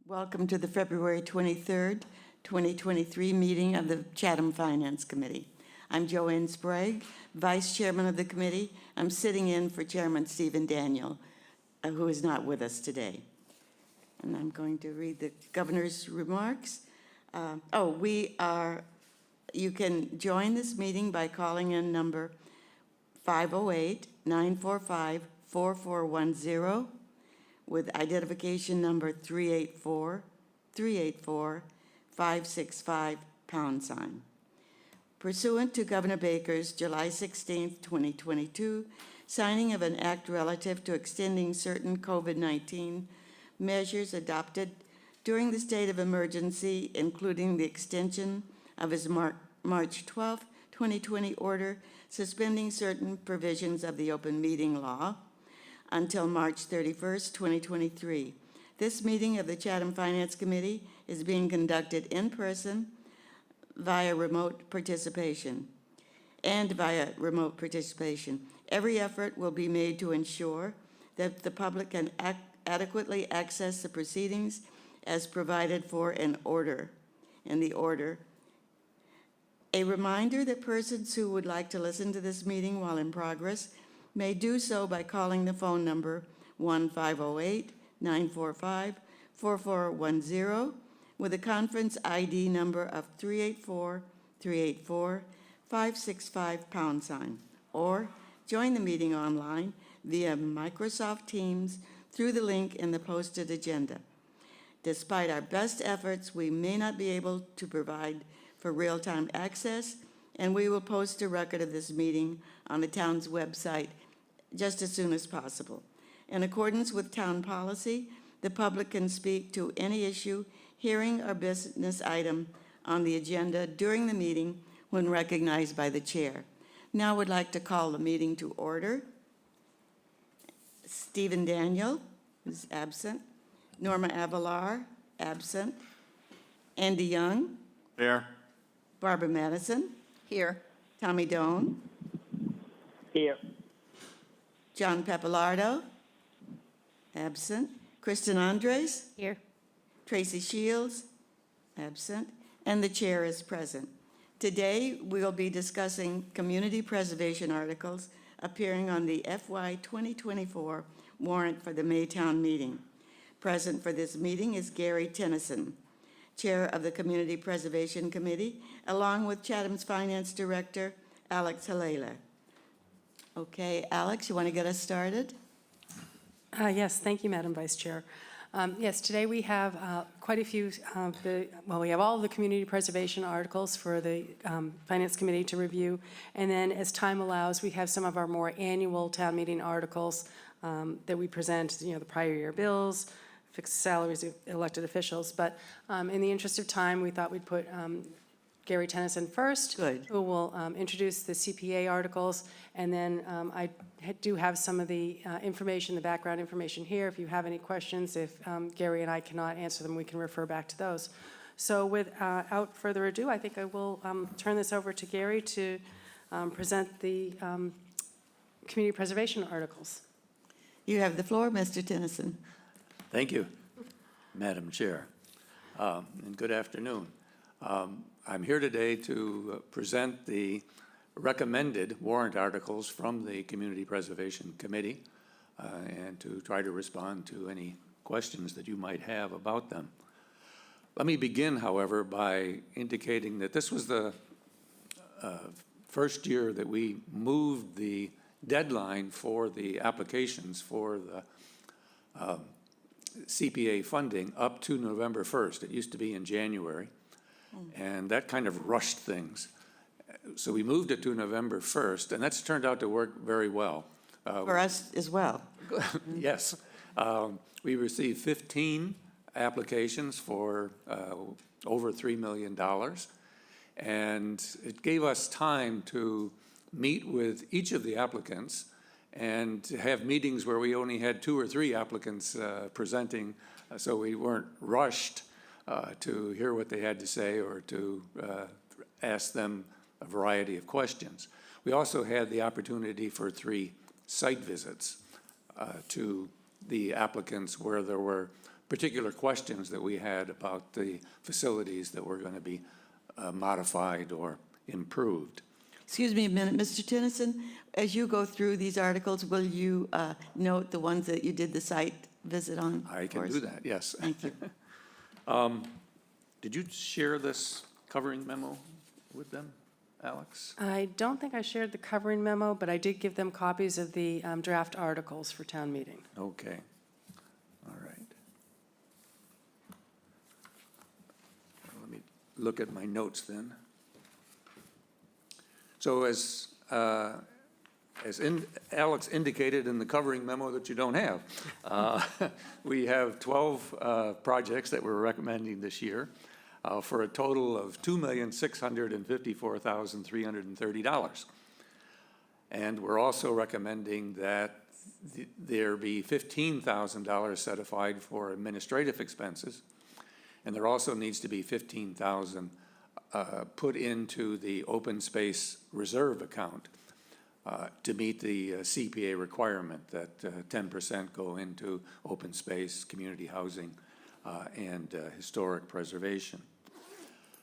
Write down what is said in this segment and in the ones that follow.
Welcome to the February 23rd, 2023 meeting of the Chatham Finance Committee. I'm Joanne Sprague, Vice Chairman of the committee. I'm sitting in for Chairman Stephen Daniel, who is not with us today. And I'm going to read the governor's remarks. You can join this meeting by calling in number 508-945-4410 with identification number 384-565 #. Pursuant to Governor Baker's July 16, 2022, signing of an act relative to extending certain COVID-19 measures adopted during the state of emergency, including the extension of his March 12, 2020 order suspending certain provisions of the open meeting law until March 31st, 2023. This meeting of the Chatham Finance Committee is being conducted in person via remote participation. Every effort will be made to ensure that the public can adequately access the proceedings as provided for in the order. A reminder that persons who would like to listen to this meeting while in progress may do so by calling the phone number 1-508-945-4410 with a conference ID number of 384-384-565 #, or join the meeting online via Microsoft Teams through the link in the posted agenda. Despite our best efforts, we may not be able to provide for real-time access, and we will post a record of this meeting on the town's website just as soon as possible. In accordance with town policy, the public can speak to any issue, hearing, or business item on the agenda during the meeting when recognized by the chair. Now I would like to call the meeting to order. Stephen Daniel is absent. Norma Avalar, absent. Andy Young. Here. Barbara Madison. Here. Tommy Doan. Here. John Pappalardo, absent. Kristen Andres. Here. Tracy Shields, absent. And the chair is present. Today, we will be discussing community preservation articles appearing on the FY 2024 warrant for the Maytown meeting. Present for this meeting is Gary Tennyson, Chair of the Community Preservation Committee, along with Chatham's Finance Director, Alex Halala. Okay, Alex, you want to get us started? Yes, thank you, Madam Vice Chair. Yes, today we have quite a few, we have all of the community preservation articles for the Finance Committee to review, and then as time allows, we have some of our more annual town meeting articles that we present, the prior year bills, fixed salaries of elected officials, but in the interest of time, we thought we'd put Gary Tennyson first, Good. who will introduce the CPA articles, and then I do have some of the information, the background information here. If you have any questions, if Gary and I cannot answer them, we can refer back to those. So without further ado, I think I will turn this over to Gary to present the community preservation articles. You have the floor, Mr. Tennyson. Thank you, Madam Chair, and good afternoon. I'm here today to present the recommended warrant articles from the Community Preservation Committee and to try to respond to any questions that you might have about them. Let me begin, however, by indicating that this was the first year that we moved the deadline for the applications for the CPA funding up to November 1st. It used to be in January. And that kind of rushed things. So we moved it to November 1st, and that's turned out to work very well. For us as well. Yes. We received 15 applications for over $3 million, and it gave us time to meet with each of the applicants and to have meetings where we only had 2 or 3 applicants presenting, so we weren't rushed to hear what they had to say or to ask them a variety of questions. We also had the opportunity for 3 site visits to the applicants where there were particular questions that we had about the facilities that were going to be modified or improved. Excuse me a minute, Mr. Tennyson, as you go through these articles, will you note the ones that you did the site visit on? I can for us? do that, yes. Thank you. Did you share this covering memo with them, Alex? I don't think I shared the covering memo, but I did give them copies of the draft articles for town meeting. Okay, all right. Let me look at my notes then. So as Alex indicated in the covering memo that you don't have, we have 12 projects that we're recommending this year for a total of $2,654,330. And we're also recommending that there be $15,000 set aside for administrative expenses. And there also needs to be $15,000 put into the open space reserve account to meet the CPA requirement that 10% go into open space, community housing, and historic preservation.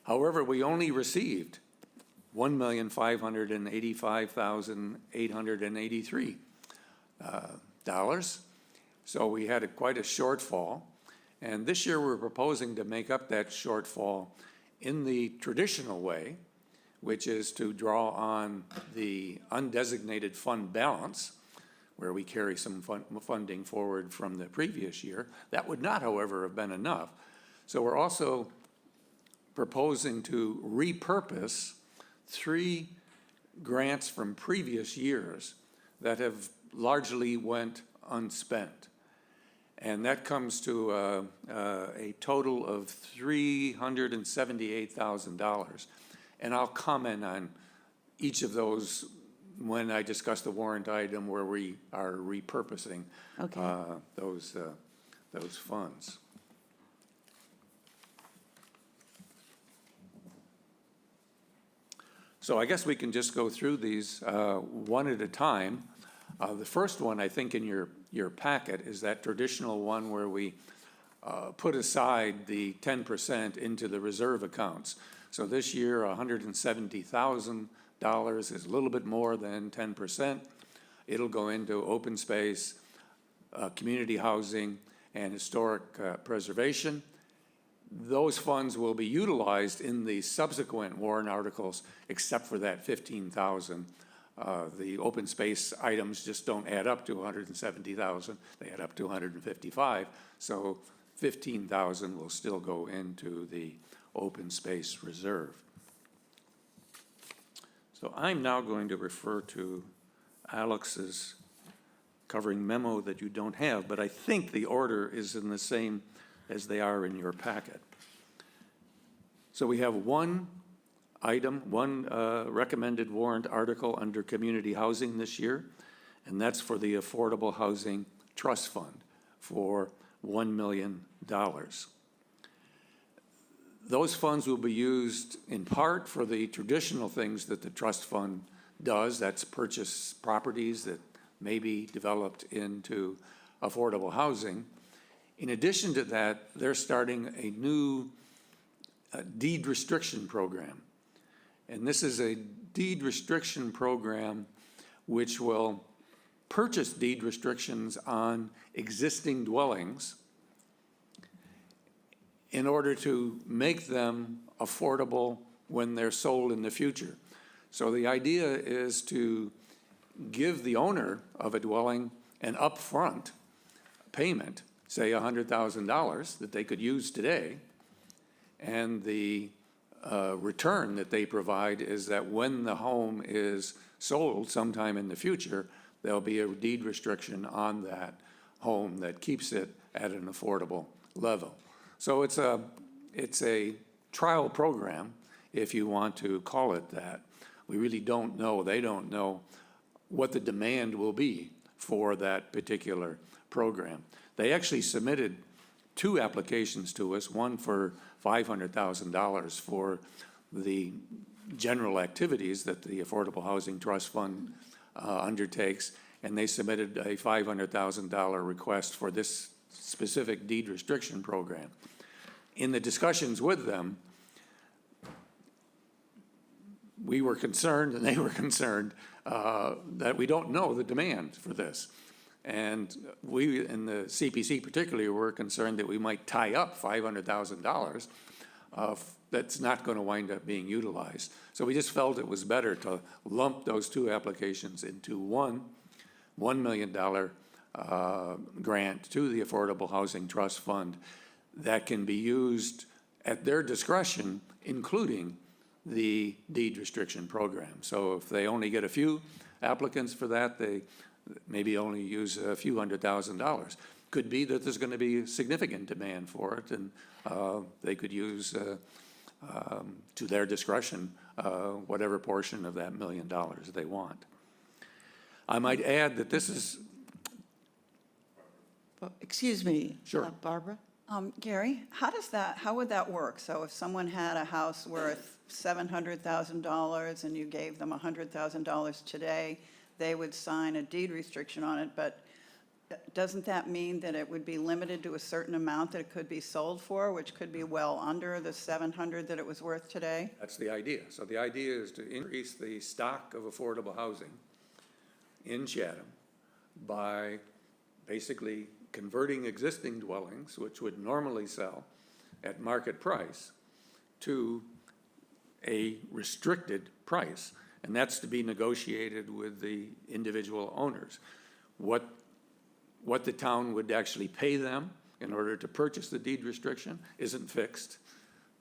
However, we only received $1,585,883. So we had quite a shortfall. And this year we're proposing to make up that shortfall in the traditional way, which is to draw on the undesignated fund balance, where we carry some funding forward from the previous year. That would not, however, have been enough. So we're also proposing to repurpose 3 grants from previous years that have largely went unspent. And that comes to a total of $378,000. And I'll comment on each of those when I discuss the warrant item where we are repurposing those funds. So I guess we can just go through these one at a time. The first one, I think, in your packet is that traditional one where we put aside the 10% into the reserve accounts. So this year, $170,000 is a little bit more than 10%. It'll go into open space, community housing, and historic preservation. Those funds will be utilized in the subsequent warrant articles, except for that 15,000. The open space items just don't add up to 170,000. They add up to 155. So 15,000 will still go into the open space reserve. So I'm now going to refer to Alex's covering memo that you don't have, but I think the order is in the same as they are in your packet. So we have one recommended warrant article under community housing this year, and that's for the Affordable Housing Trust Fund for $1 million. Those funds will be used in part for the traditional things that the trust fund does. That's purchase properties that may be developed into affordable housing. In addition to that, they're starting a new deed restriction program. And this is a deed restriction program which will purchase deed restrictions on existing dwellings in order to make them affordable when they're sold in the future. So the idea is to give the owner of a dwelling an upfront payment, say $100,000 that they could use today, and the return that they provide is that when the home is sold sometime in the future, there'll be a deed restriction on that home that keeps it at an affordable level. So it's a trial program, if you want to call it that. We really don't know, they don't know what the demand will be for that particular program. They actually submitted 2 applications to us, one for $500,000 for the general activities that the Affordable Housing Trust Fund undertakes, and they submitted a $500,000 request for this specific deed restriction program. In the discussions with them, we were concerned, and they were concerned, that we don't know the demand for this. And we, in the CPC particularly, were concerned that we might tie up $500,000 that's not going to wind up being utilized. So we just felt it was better to lump those two applications into $1 million grant to the Affordable Housing Trust Fund that can be used at their discretion, including the deed restriction program. So if they only get a few applicants for that, they maybe only use a few $100,000. Could be that there's going to be significant demand for it, and they could use, to their discretion, whatever portion of that $1 million they want. I might add that this is. Excuse me. Sure. Barbara? Gary, how would that work? So if someone had a house worth $700,000 and you gave them $100,000 today, they would sign a deed restriction on it, but doesn't that mean that it would be limited to a certain amount that it could be sold for, which could be well under the $700,000 that it was worth today? That's the idea. So the idea is to increase the stock of affordable housing in Chatham by basically converting existing dwellings, which would normally sell at market price, to a restricted price, and that's to be negotiated with the individual owners. What the town would actually pay them in order to purchase the deed restriction isn't fixed.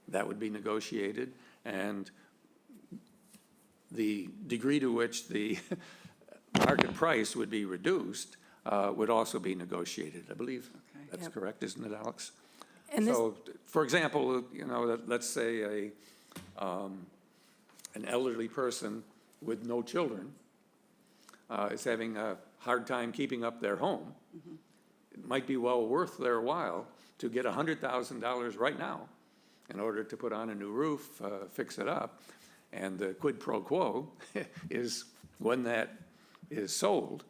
That would be negotiated, and the degree to which the market price would be reduced would also be negotiated. I believe that's correct, isn't it, Alex? And this, So, for example, you know, let's say an elderly person with no children is having a hard time keeping up their home. It might be well worth their while to get $100,000 right now in order to put on a new roof, fix it up. And the quid pro quo is when that is sold,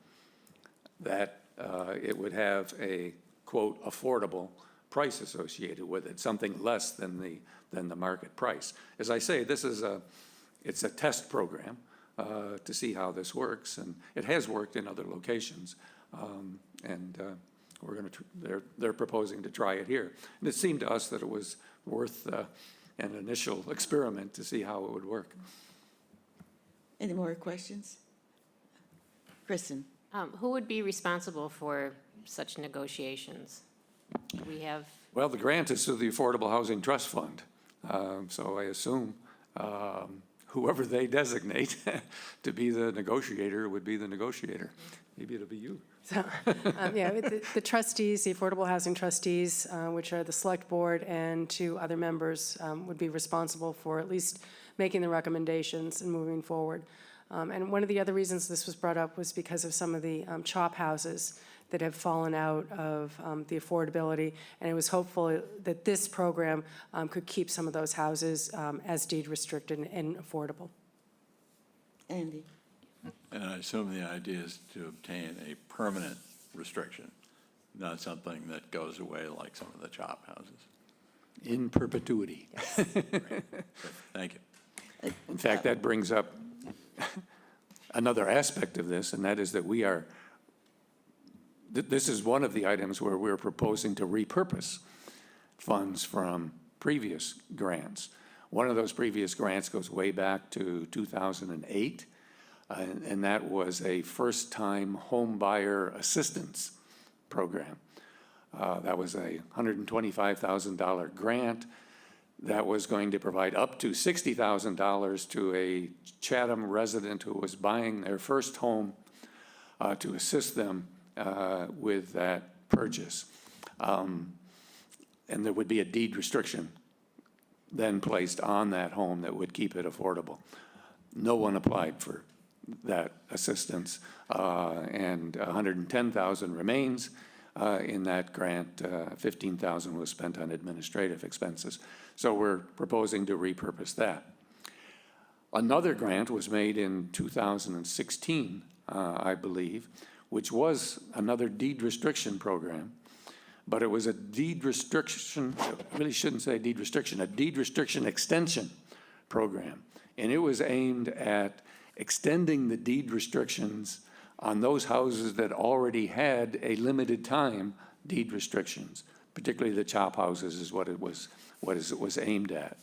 that it would have a, quote, affordable price associated with it, something less than the market price. As I say, it's a test program to see how this works, and it has worked in other locations, and they're proposing to try it here. And it seemed to us that it was worth an initial experiment to see how it would work. Any more questions? Kristen? Who would be responsible for such negotiations? Do we have, Well, the grant is to the Affordable Housing Trust Fund, so I assume whoever they designate to be the negotiator would be the negotiator. Maybe it'll be you. so, the trustees, the Affordable Housing Trustees, which are the Select Board and two other members, would be responsible for at least making the recommendations and moving forward. And one of the other reasons this was brought up was because of some of the CHOP houses that have fallen out of the affordability, and it was hopeful that this program could keep some of those houses as deed restricted and affordable. Andy? And I assume the idea is to obtain a permanent restriction, not something that goes away like some of the CHOP houses. In perpetuity. Thank you. In fact, that brings up another aspect of this, and that is that this is one of the items where we're proposing to repurpose funds from previous grants. One of those previous grants goes way back to 2008, and that was a first-time home buyer assistance program. That was a $125,000 grant that was going to provide up to $60,000 to a Chatham resident who was buying their first home to assist them with that purchase. And there would be a deed restriction then placed on that home that would keep it affordable. No one applied for that assistance, and $110,000 remains in that grant. $15,000 was spent on administrative expenses. So we're proposing to repurpose that. Another grant was made in 2016, I believe, which was another deed restriction program but it was a deed restriction, I really shouldn't say deed restriction, a deed restriction extension program. And it was aimed at extending the deed restrictions on those houses that already had a limited time deed restrictions, particularly the chop houses is what it was aimed at.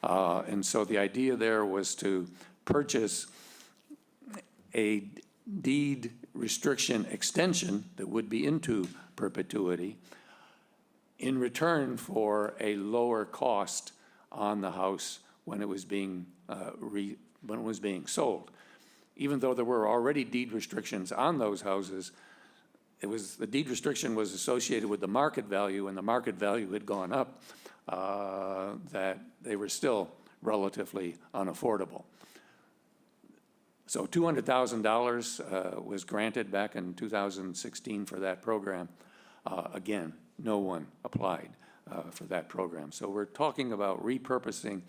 And so the idea there was to purchase a deed restriction extension that would be into perpetuity in return for a lower cost on the house when it was being sold. Even though there were already deed restrictions on those houses, the deed restriction was associated with the market value, and the market value had gone up, that they were still relatively unaffordable. So $200,000 was granted back in 2016 for that program. Again, no one applied for that program. So we're talking about repurposing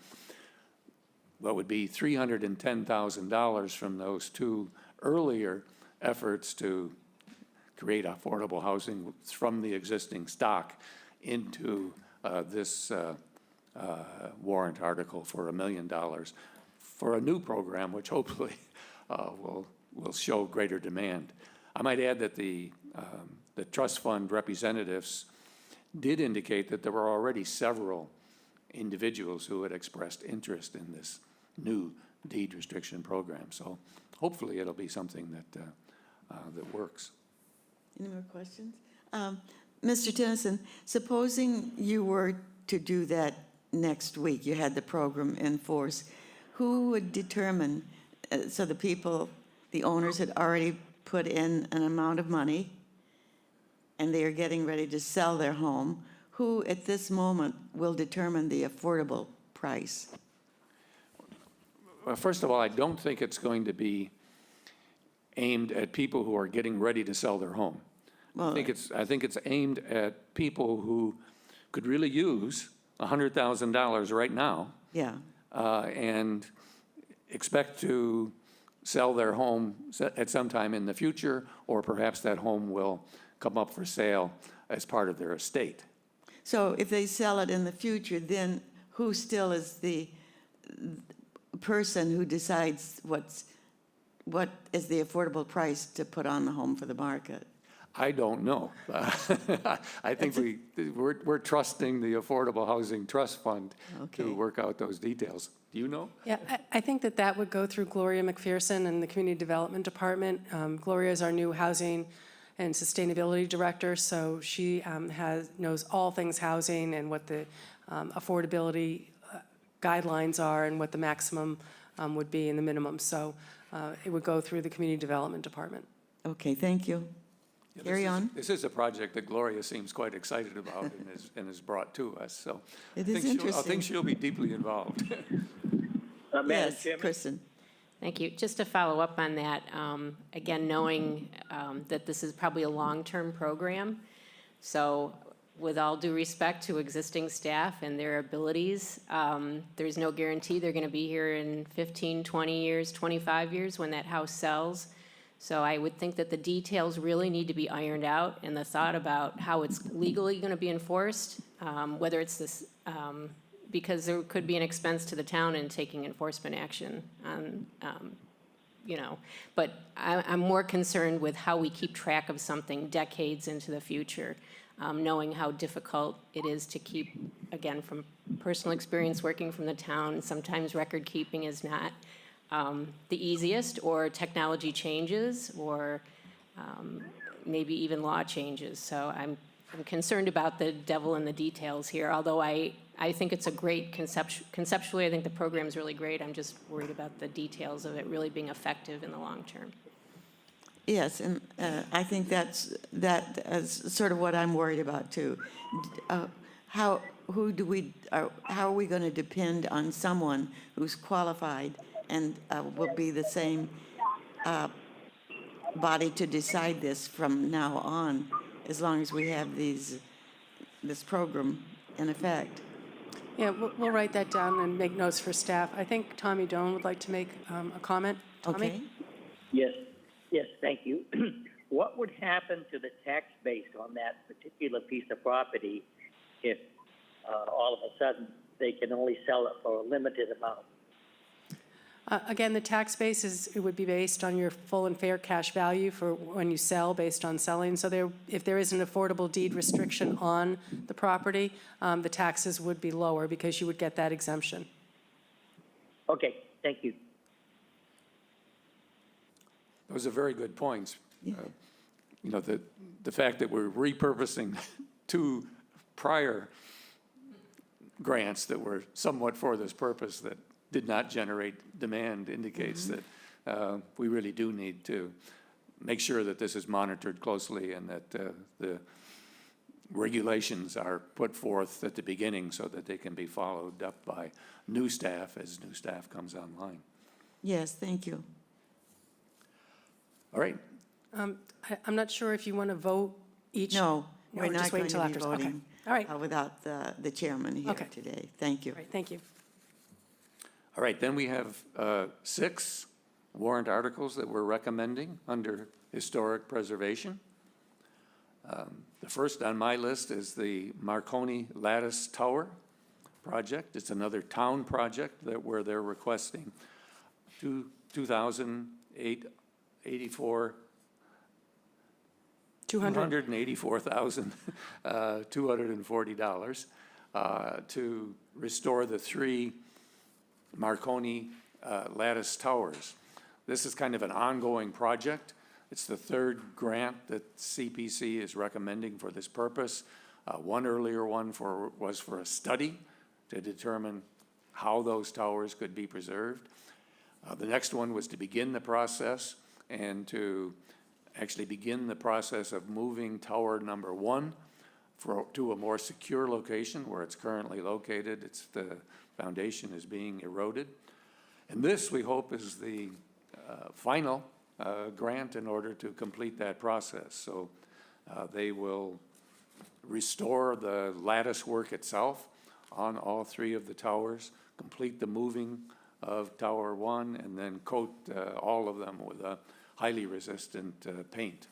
what would be $310,000 from those two earlier efforts to create affordable housing from the existing stock into this warrant article for $1 million for a new program, which hopefully will show greater demand. I might add that the trust fund representatives did indicate that there were already several individuals who had expressed interest in this new deed restriction program. So hopefully it'll be something that works. Any more questions? Mr. Tennyson, supposing you were to do that next week, you had the program in force, who would determine, so the owners had already put in an amount of money and they are getting ready to sell their home, who at this moment will determine the affordable price? Well, first of all, I don't think it's going to be aimed at people who are getting ready to sell their home. Well, I think it's aimed at people who could really use $100,000 right now yeah, and expect to sell their home at some time in the future, or perhaps that home will come up for sale as part of their estate. so if they sell it in the future, then who still is the person who decides what is the affordable price to put on the home for the market? I don't know. I think we're trusting the Affordable Housing Trust Fund Okay. to work out those details. Do you know? Yeah, I think that would go through Gloria McPherson and the Community Development Department. Gloria is our new Housing and Sustainability Director, so she knows all things housing and what the affordability guidelines are and what the maximum would be and the minimum. So it would go through the Community Development Department. Okay, thank you. Yeah, Carry on. This is a project that Gloria seems quite excited about and has brought to us, so. It I is think interesting. she'll be deeply involved. Madam Yes, Chairman? Kristen. Thank you. Just to follow up on that, again, knowing that this is probably a long-term program, so with all due respect to existing staff and their abilities, there's no guarantee they're going to be here in 15, 20 years, 25 years when that house sells. So I would think that the details really need to be ironed out, and the thought about how it's legally going to be enforced, whether it's this, because there could be an expense to the town in taking enforcement action on, but I'm more concerned with how we keep track of something decades into the future, knowing how difficult it is to keep, again, from personal experience working from the town, sometimes record keeping is not the easiest, or technology changes, or maybe even law changes. So I'm concerned about the devil in the details here, although I think it's a great conceptually, I think the program's really great. I'm just worried about the details of it really being effective in the long term. Yes, and I think that is sort of what I'm worried about too. How are we going to depend on someone who's qualified and will be the same body to decide this from now on, as long as we have this program in effect? Yeah, we'll write that down and make notes for staff. I think Tommy Doan would like to make a comment. Tommy? Okay. Yes, thank you. what would happen to the tax base on that particular piece of property if all of a sudden they can only sell it for a limited amount? Again, the tax base it would be based on your full and fair cash value for when you sell, based on selling. So if there is an affordable deed restriction on the property, the taxes would be lower because you would get that exemption. Okay, thank you. Those are very good points. You know, the fact that we're repurposing two prior grants that were somewhat for this purpose that did not generate demand indicates that we really do need to make sure that this is monitored closely and that the regulations are put forth at the beginning so that they can be followed up by new staff as new staff comes online. Yes, thank you. All right. I'm not sure if you want to vote each. No, or we're just not wait going till to be after. Okay. voting All right. without the chairman here Okay. today. Thank you. All right, thank you. All right, then we have 6 warrant articles that we're recommending under historic preservation. The first on my list is the Marconi Lattice Tower project. It's another town project where they're requesting $284,240 to restore the 3 Marconi Lattice Towers. This is kind of an ongoing project. It's the 3rd grant that CPC is recommending for this purpose. One earlier one was for a study to determine how those towers could be preserved. The next one was to begin the process and to actually begin the process of moving tower number 1 to a more secure location where it's currently located. The foundation is being eroded. And this, we hope, is the final grant in order to complete that process. So they will restore the lattice work itself on all 3 of the towers, complete the moving of Tower 1, and then coat all of them with a highly resistant paint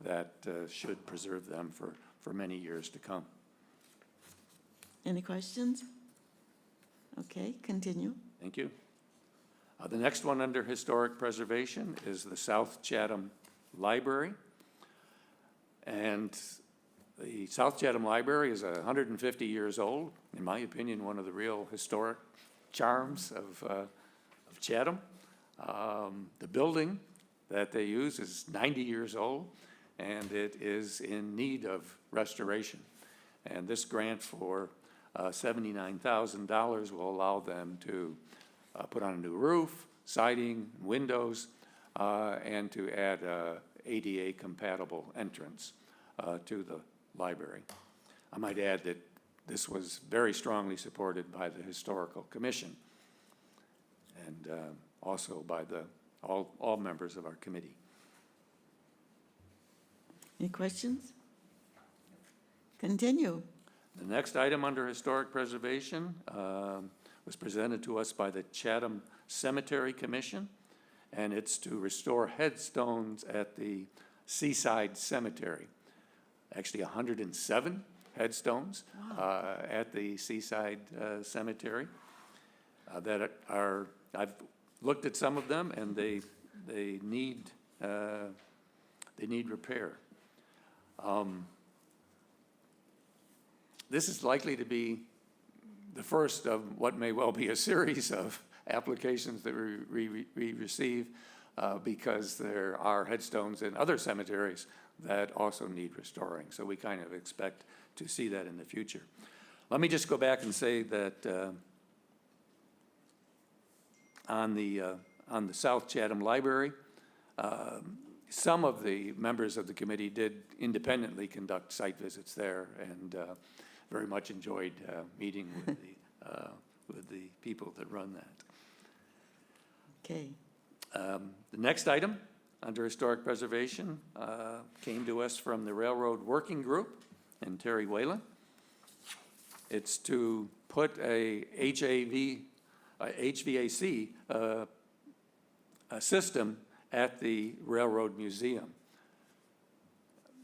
that should preserve them for many years to come. Any questions? Okay, continue. Thank you. The next one under historic preservation is the South Chatham Library. And the South Chatham Library is 150 years old. In my opinion, one of the real historic charms of Chatham. The building that they use is 90 years old, and it is in need of restoration. And this grant for $79,000 will allow them to put on a new roof, siding, windows, and to add a ADA-compatible entrance to the library. I might add that this was very strongly supported by the Historical Commission and also by all members of our committee. Any questions? Continue. The next item under historic preservation was presented to us by the Chatham Cemetery Commission, and it's to restore headstones at the Seaside Cemetery. Actually, 107 headstones at the Seaside Cemetery that are, I've looked at some of them, and they need repair. This is likely to be the first of what may well be a series of applications that we receive because there are headstones in other cemeteries that also need restoring. So we kind of expect to see that in the future. Let me just go back and say that on the South Chatham Library, some of the members of the committee did independently conduct site visits there and very much enjoyed meeting with the people that run that. Okay. The next item under historic preservation came to us from the Railroad Working Group and Terry Whalen. It's to put a HVAC system at the Railroad Museum.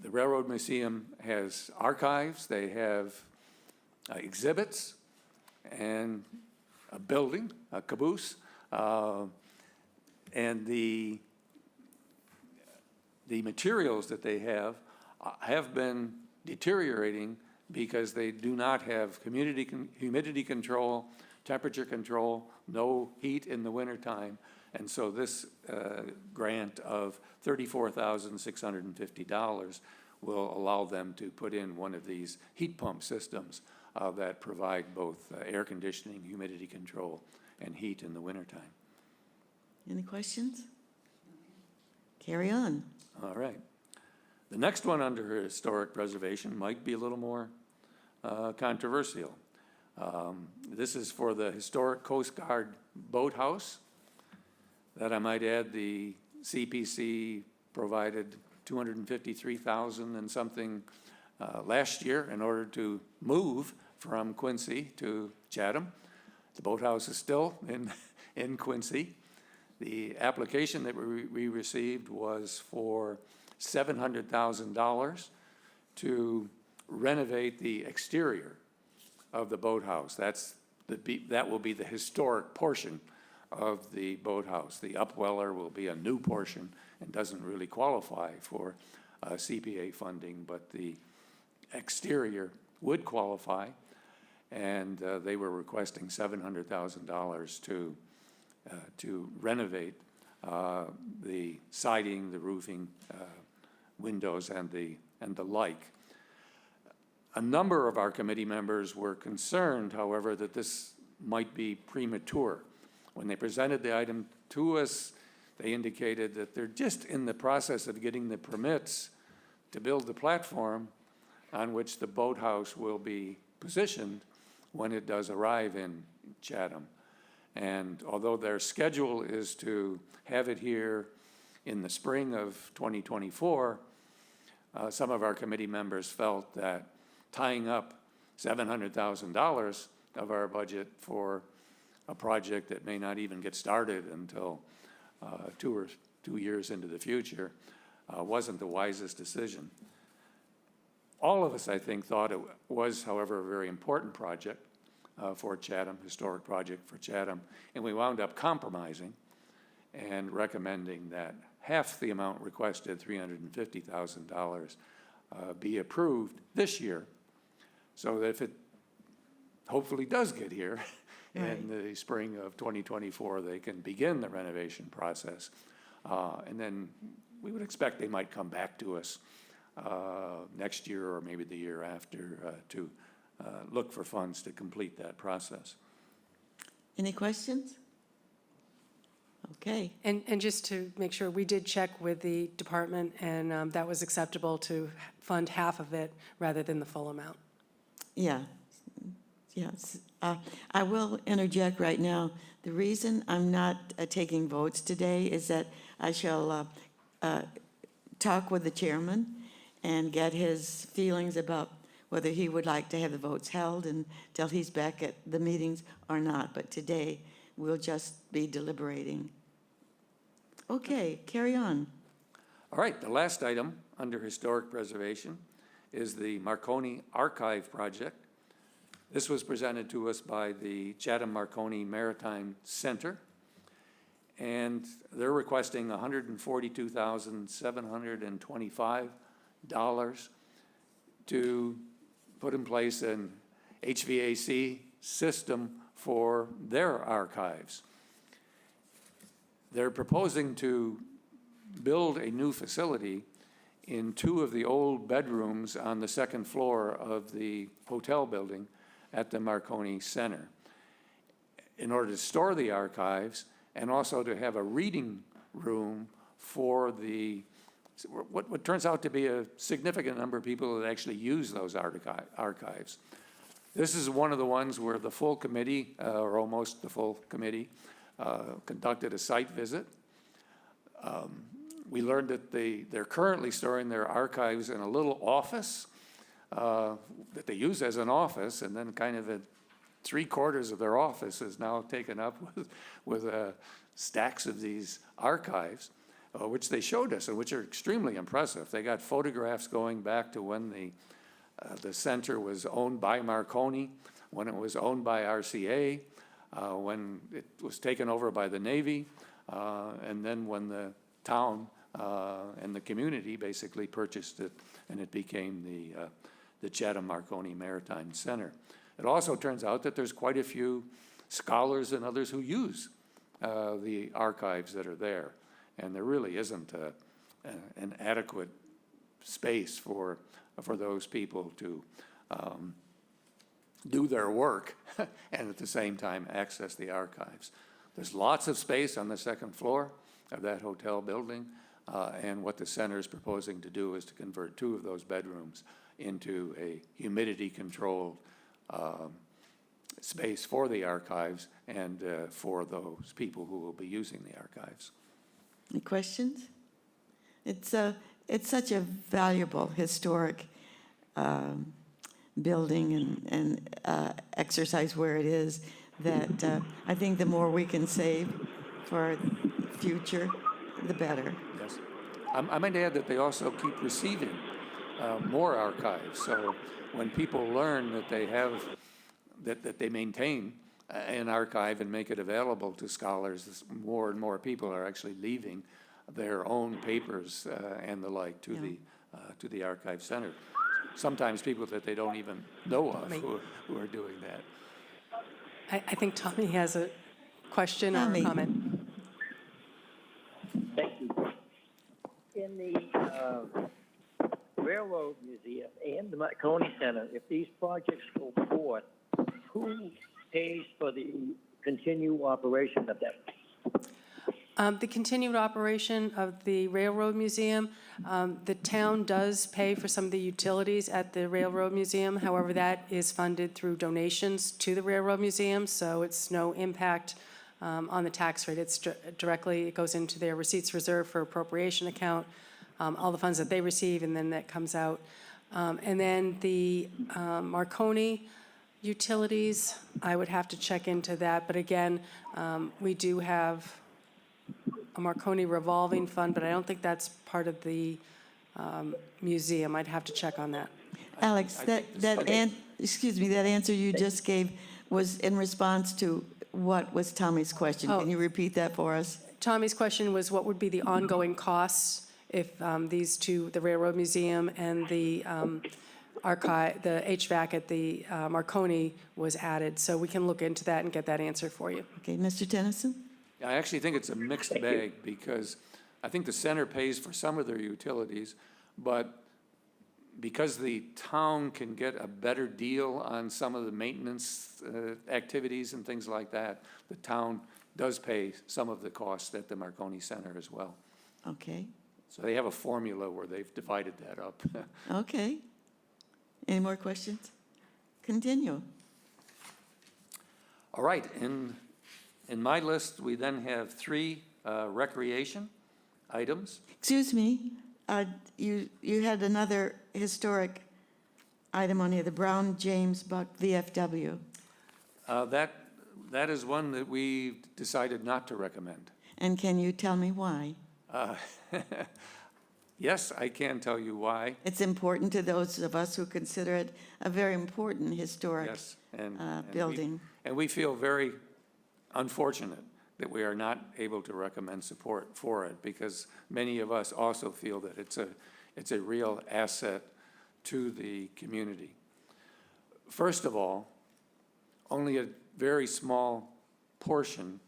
The Railroad Museum has archives, they have exhibits, and a building, a caboose, and the materials that they have been deteriorating because they do not have humidity control, temperature control, no heat in the wintertime. And so this grant of $34,650 will allow them to put in one of these heat pump systems that provide both air conditioning, humidity control, and heat in the wintertime. Any questions? Carry on. All right. The next one under historic preservation might be a little more controversial. This is for the historic Coast Guard boathouse. That I might add, the CPC provided $253,000 and something last year in order to move from Quincy to Chatham. The boathouse is still in Quincy. The application that we received was for $700,000 to renovate the exterior of the boathouse. That will be the historic portion of the boathouse. The upweller will be a new portion and doesn't really qualify for CPA funding, but the exterior would qualify, and they were requesting $700,000 to renovate the siding, the roofing, windows, and the like. A number of our committee members were concerned, however, that this might be premature. When they presented the item to us, they indicated that they're just in the process of getting the permits to build the platform on which the boathouse will be positioned when it does arrive in Chatham. And although their schedule is to have it here in the spring of 2024, some of our committee members felt that tying up $700,000 of our budget for a project that may not even get started until 2 years into the future wasn't the wisest decision. All of us, I think, thought it was, however, a very important project for Chatham, historic project for Chatham, and we wound up compromising and recommending that half the amount requested, $350,000, be approved this year, so that if it hopefully does get here in the spring of 2024, they can begin the renovation process. And then we would expect they might come back to us next year or maybe the year after to look for funds to complete that process. Any questions? Okay. And just to make sure, we did check with the department, and that was acceptable to fund half of it rather than the full amount. Yeah. Yes. I will interject right now. The reason I'm not taking votes today is that I shall talk with the chairman and get his feelings about whether he would like to have the votes held until he's back at the meetings or not. But today, we'll just be deliberating. Okay, carry on. All right, the last item under historic preservation is the Marconi Archive Project. This was presented to us by the Chatham Marconi Maritime Center, and they're requesting $142,725 to put in place an HVAC system for their archives. They're proposing to build a new facility in 2 of the old bedrooms on the 2nd floor of the hotel building at the Marconi Center in order to store the archives and also to have a reading room for what turns out to be a significant number of people that actually use those archives. This is one of the ones where the full committee, or almost the full committee, conducted a site visit. We learned that they're currently storing their archives in a little office that they use as an office, and then kind of 3/4 of their office is now taken up with stacks of these archives. which they showed us, and which are extremely impressive. They got photographs going back to when the center was owned by Marconi, when it was owned by RCA, when it was taken over by the Navy, and then when the town and the community basically purchased it, and it became the Chatham Marconi Maritime Center. It also turns out that there's quite a few scholars and others who use the archives that are there, and there really isn't an adequate space for those people to do their work and at the same time access the archives. There's lots of space on the second floor of that hotel building, and what the center is proposing to do is to convert 2 of those bedrooms into a humidity-controlled space for the archives and for those people who will be using the archives. Any questions? It's such a valuable historic building and exercise where it is that I think the more we can save for future, the better. Yes. I might add that they also keep receiving more archives. So when people learn that they have, that they maintain an archive and make it available to scholars, more and more people are actually leaving their own papers and the like to the archive center. Sometimes people that they don't even know of who are doing that. I think Tommy has a question or Tommy. a comment. Thank you. In the Railroad Museum and the Marconi Center, if these projects go forth, who pays for the continued operation of them? The continued operation of the Railroad Museum, the town does pay for some of the utilities at the Railroad Museum. However, that is funded through donations to the Railroad Museum, so it's no impact on the tax rate. It's directly, it goes into their receipts reserve for appropriation account, all the funds that they receive, and then that comes out. And then the Marconi utilities, I would have to check into that. But again, we do have a Marconi revolving fund, but I don't think that's part of the museum. I'd have to check on that. Alex, that answer you just gave was in response to what was Tommy's question? Oh. Can you repeat that for us? Tommy's question was, what would be the ongoing costs if these two, the Railroad Museum and the archive, the HVAC at the Marconi was added? So we can look into that and get that answer for you. Okay, Mr. Tennyson? I actually think it's a mixed bag because I think the center pays for some of their utilities, but because the town can get a better deal on some of the maintenance activities and things like that, the town does pay some of the costs at the Marconi Center as well. Okay, So they have a formula where they've divided that up. okay. Any more questions? Continue. All right, in my list, we then have 3 recreation items. Excuse me, you had another historic item on here, the Brown James Buck VFW. That is one that we decided not to recommend. And can you tell me why? Yes, I can tell you why. It's important to those of us who consider it a very important historic Yes, and building. And we feel very unfortunate that we are not able to recommend support for it, because many of us also feel that it's a real asset to the community. First of all, only a very small portion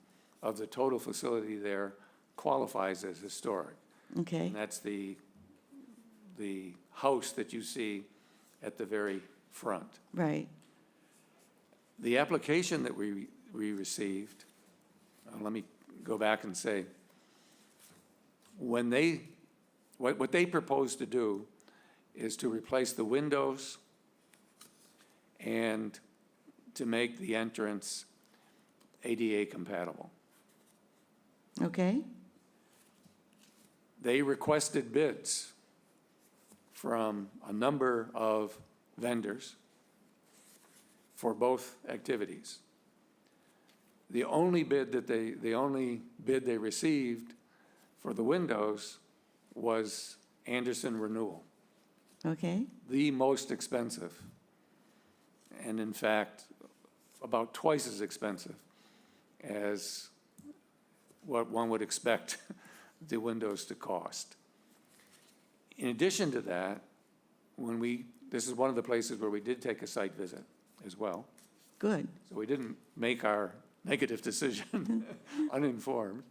of the total facility there qualifies as historic. Okay, And that's the house that you see at the very front. right. The application that we received, let me go back and say, when what they propose to do is to replace the windows and to make the entrance ADA compatible. Okay, They requested bids from a number of vendors for both activities. The only bid they received for the windows was Anderson Renewal, Okay, the most expensive. And in fact, about twice as expensive as what one would expect the windows to cost. In addition to that, this is one of the places where we did take a site visit as well. good. So we didn't make our negative decision uninformed.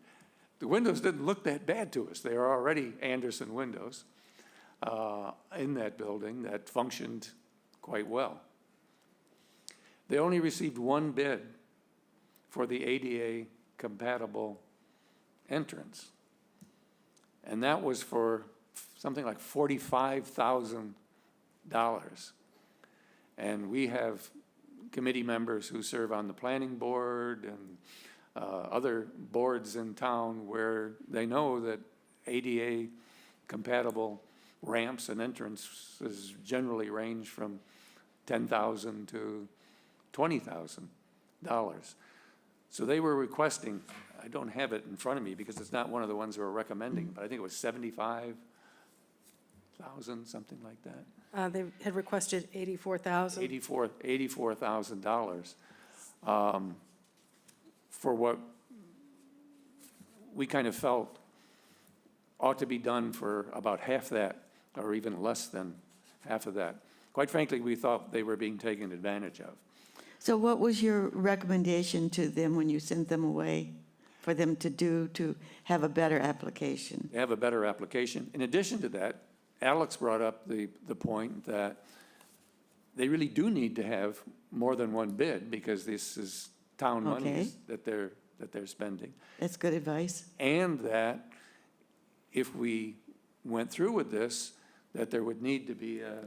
The windows didn't look that bad to us. They are already Anderson windows in that building that functioned quite well. They only received one bid for the ADA compatible entrance. And that was for something like $45,000. And we have committee members who serve on the planning board and other boards in town where they know that ADA compatible ramps and entrances generally range from $10,000 to $20,000. So they were requesting, I don't have it in front of me because it's not one of the ones we're recommending, but I think it was $75,000, something like that. They had requested $84,000. $84,000 for what we kind of felt ought to be done for about half that, or even less than half of that. Quite frankly, we thought they were being taken advantage of. So what was your recommendation to them when you sent them away for them to do to have a better application? Have a better application. In addition to that, Alex brought up the point that they really do need to have more than one bid because this is town monies that they're spending. That's good advice. And that if we went through with this, that there would need to be a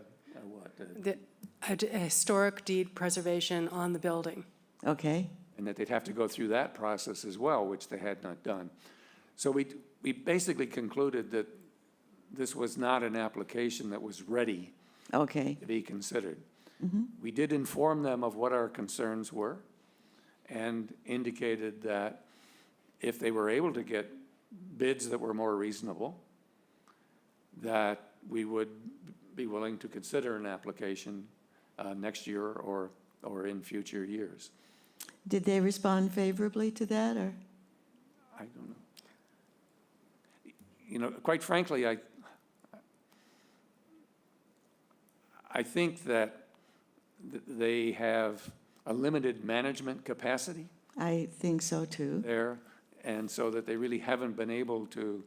Historic deed preservation on the building. Okay, and that they'd have to go through that process as well, which they had not done. So we basically concluded that this was not an application that was ready okay, to be considered. We did inform them of what our concerns were and indicated that if they were able to get bids that were more reasonable, that we would be willing to consider an application next year or in future years. did they respond favorably to that, or? I don't know. You know, quite frankly, I think that they have a limited management capacity I think so too. there, and so that they really haven't been able to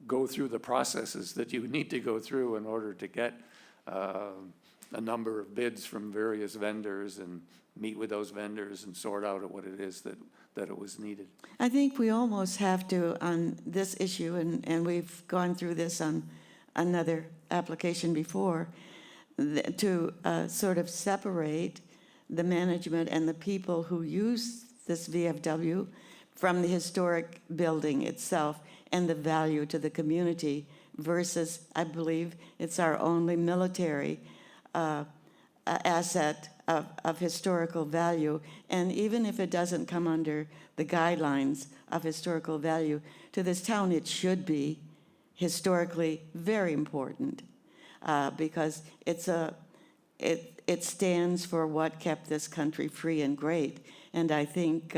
go through the processes that you need to go through in order to get a number of bids from various vendors and meet with those vendors and sort out what it is that it was needed. I think we almost have to, on this issue, and we've gone through this on another application before, to sort of separate the management and the people who use this VFW from the historic building itself and the value to the community versus, I believe, it's our only military asset of historical value. And even if it doesn't come under the guidelines of historical value, to this town it should be historically very important because it stands for what kept this country free and great. And I think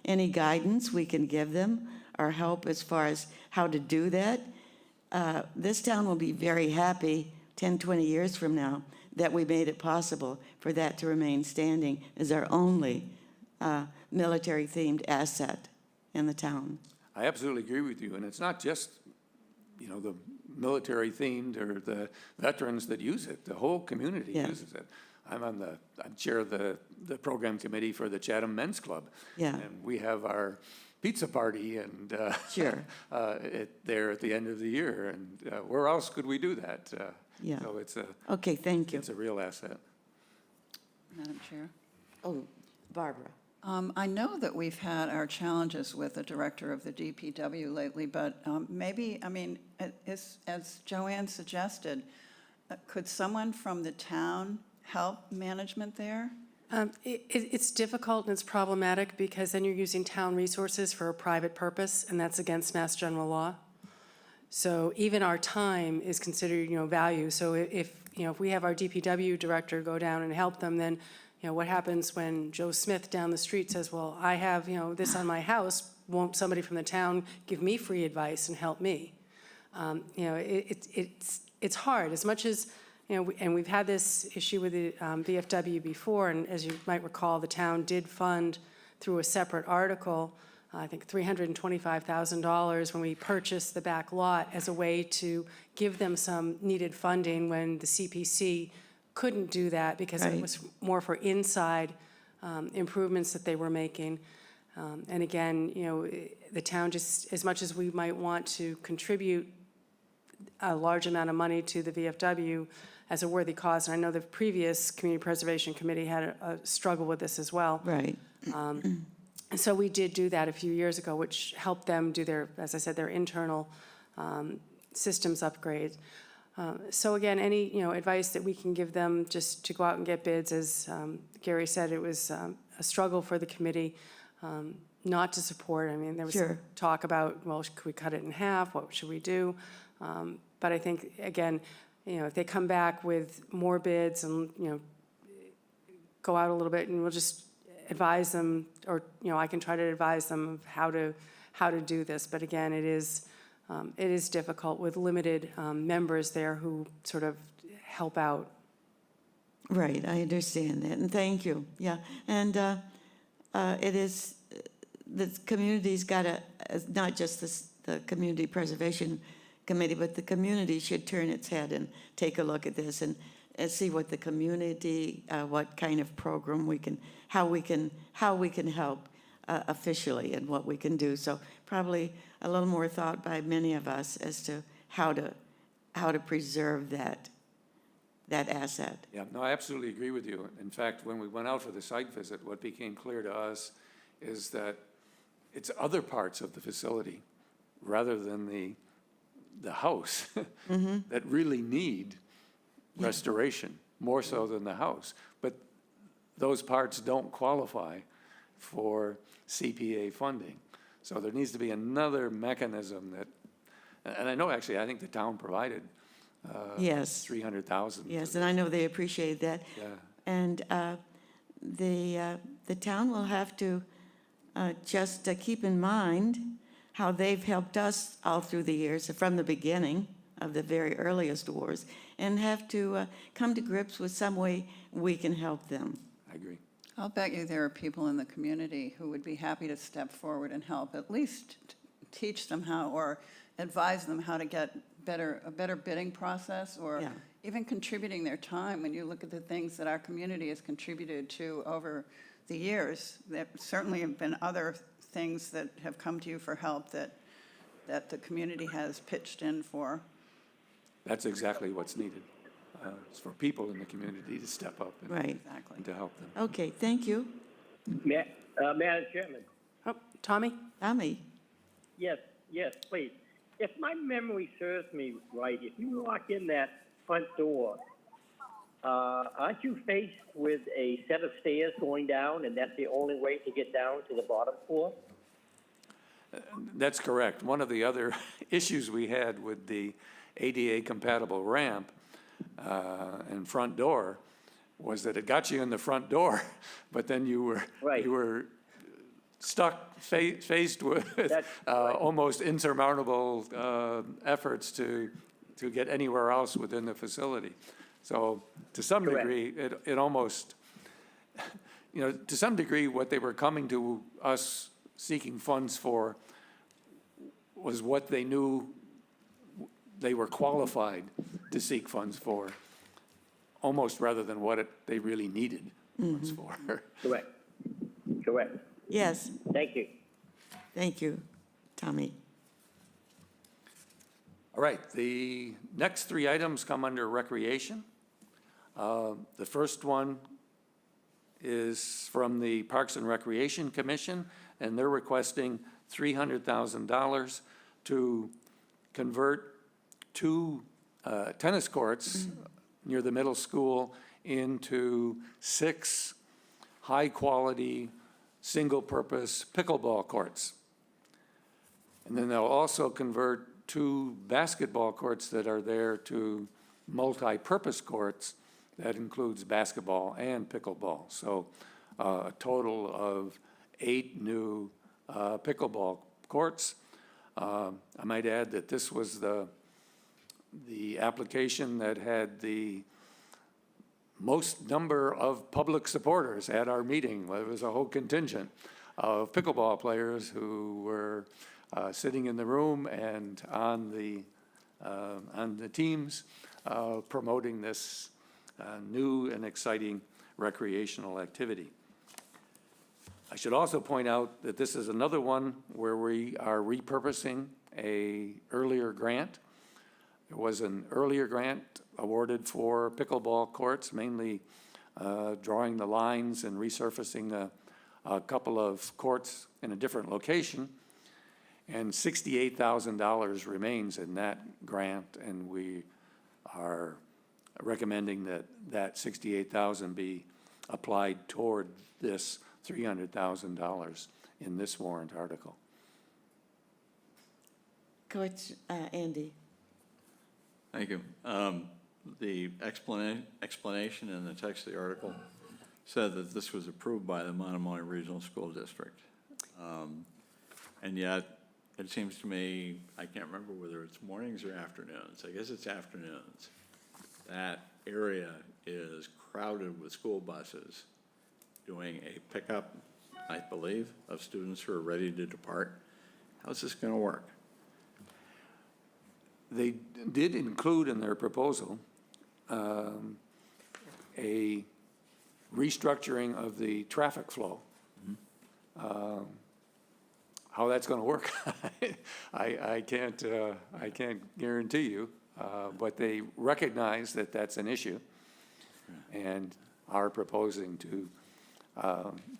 any guidance we can give them or help as far as how to do that, this town will be very happy 10, 20 years from now that we made it possible for that to remain standing as our only military-themed asset in the town. I absolutely agree with you, and it's not just, you know, the military-themed or the veterans that use it. The whole community Yeah. uses it. I'm chair of the program committee for the Chatham Men's Club. Yeah. And we have our pizza party and Sure. there at the end of the year, and where else could we do that? Yeah. So it's Okay, thank you. a real asset. Madam Chair. Oh, Barbara. I know that we've had our challenges with the director of the DPW lately, but maybe, I mean, as Joanne suggested, could someone from the town help management there? It's difficult and it's problematic because then you're using town resources for a private purpose, and that's against Mass General Law. So even our time is considered, value. So if we have our DPW director go down and help them, then, what happens when Joe Smith down the street says, well, I have, this on my house, won't somebody from the town give me free advice and help me? It's hard, as much as, and we've had this issue with the VFW before, and as you might recall, the town did fund through a separate article, I think $325,000 when we purchased the back lot as a way to give them some needed funding when the CPC couldn't do that because it Right. was more for inside improvements that they were making. And again, the town, just as much as we might want to contribute a large amount of money to the VFW as a worthy cause, and I know the previous Community Preservation Committee had a struggle with this as well. Right. And so we did do that a few years ago, which helped them do their, as I said, their internal systems upgrades. So again, any, advice that we can give them just to go out and get bids, as Gary said, it was a struggle for the committee not to support. I mean, there was Sure. talk about, well, could we cut it in half? What should we do? But I think, again, if they come back with more bids and, go out a little bit, and we'll just advise them, or, I can try to advise them of how to do this. But again, it is difficult with limited members there who sort of help out. Right, I understand that, and thank you, yeah. And it is, the community's got to, not just the Community Preservation Committee, but the community should turn its head and take a look at this and see what the community, what kind of program we can, how we can help officially and what we can do. So probably a little more thought by many of us as to how to preserve that asset. Yeah, no, I absolutely agree with you. In fact, when we went out for the site visit, what became clear to us is that it's other parts of the facility rather than the house that really need restoration, more so than the house. But those parts don't qualify for CPA funding. So there needs to be another mechanism that, and I know actually, I think the town provided Yes. 300,000. Yes, and I know they appreciate that. Yeah. And the town will have to just keep in mind how they've helped us all through the years, from the beginning of the very earliest wars, and have to come to grips with some way we can help them. I agree. I'll bet you there are people in the community who would be happy to step forward and help, at least teach them how, or advise them how to get a better bidding process, or Yeah. even contributing their time. When you look at the things that our community has contributed to over the years, there certainly have been other things that have come to you for help that the community has pitched in for. That's exactly what's needed. It's for people in the community to step up and, Right. Exactly. and to help them. Okay, thank you. Madam Chairman, Oh, Tommy? Tommy? yes, please. If my memory serves me right, if you walk in that front door, aren't you faced with a set of stairs going down, and that's the only way to get down to the bottom floor? That's correct. One of the other issues we had with the ADA-compatible ramp and front door was that it got you in the front door, but then you were Right. you were stuck faced with That's right. almost insurmountable efforts to get anywhere else within the facility. So to some Correct. degree, it almost, to some degree, what they were coming to us seeking funds for was what they knew they were qualified to seek funds for, almost rather than what they really needed funds for. Correct. Yes, Thank you. thank you, Tommy. All right, the next three items come under recreation. The first one is from the Parks and Recreation Commission, and they're requesting $300,000 to convert two tennis courts near the middle school into 6 high-quality, single-purpose pickleball courts. And then they'll also convert 2 basketball courts that are there to multi-purpose courts that includes basketball and pickleball. So a total of 8 new pickleball courts. I might add that this was the application that had the most number of public supporters at our meeting. It was a whole contingent of pickleball players who were sitting in the room and on the teams promoting this new and exciting recreational activity. I should also point out that this is another one where we are repurposing a earlier grant. There was an earlier grant awarded for pickleball courts, mainly drawing the lines and resurfacing a couple of courts in a different location. And $68,000 remains in that grant, and we are recommending that $68,000 be applied toward this $300,000 in this warrant article. Coach Andy. Thank you. The explanation in the text of the article said that this was approved by the Monomoy Regional School District. And yet, it seems to me, I can't remember whether it's mornings or afternoons. I guess it's afternoons. That area is crowded with school buses doing a pickup, I believe, of students who are ready to depart. How's this going to work? They did include in their proposal a restructuring of the traffic flow. How that's going to work, I can't guarantee you, but they recognize that that's an issue, and are proposing to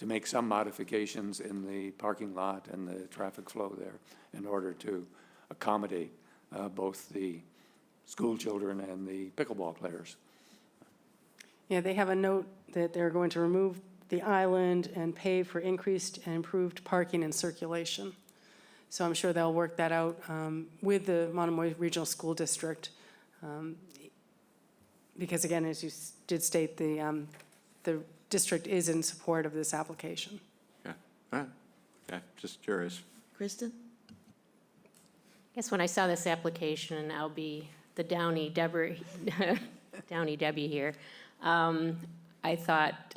make some modifications in the parking lot and the traffic flow there in order to accommodate both the school children and the pickleball players. Yeah, they have a note that they're going to remove the island and pay for increased and improved parking and circulation. So I'm sure they'll work that out with the Monomoy Regional School District. Because again, as you did state, the district is in support of this application. Okay, all right. Okay, just curious. Kristen? I guess when I saw this application, and I'll be the Downey Debbie here, I thought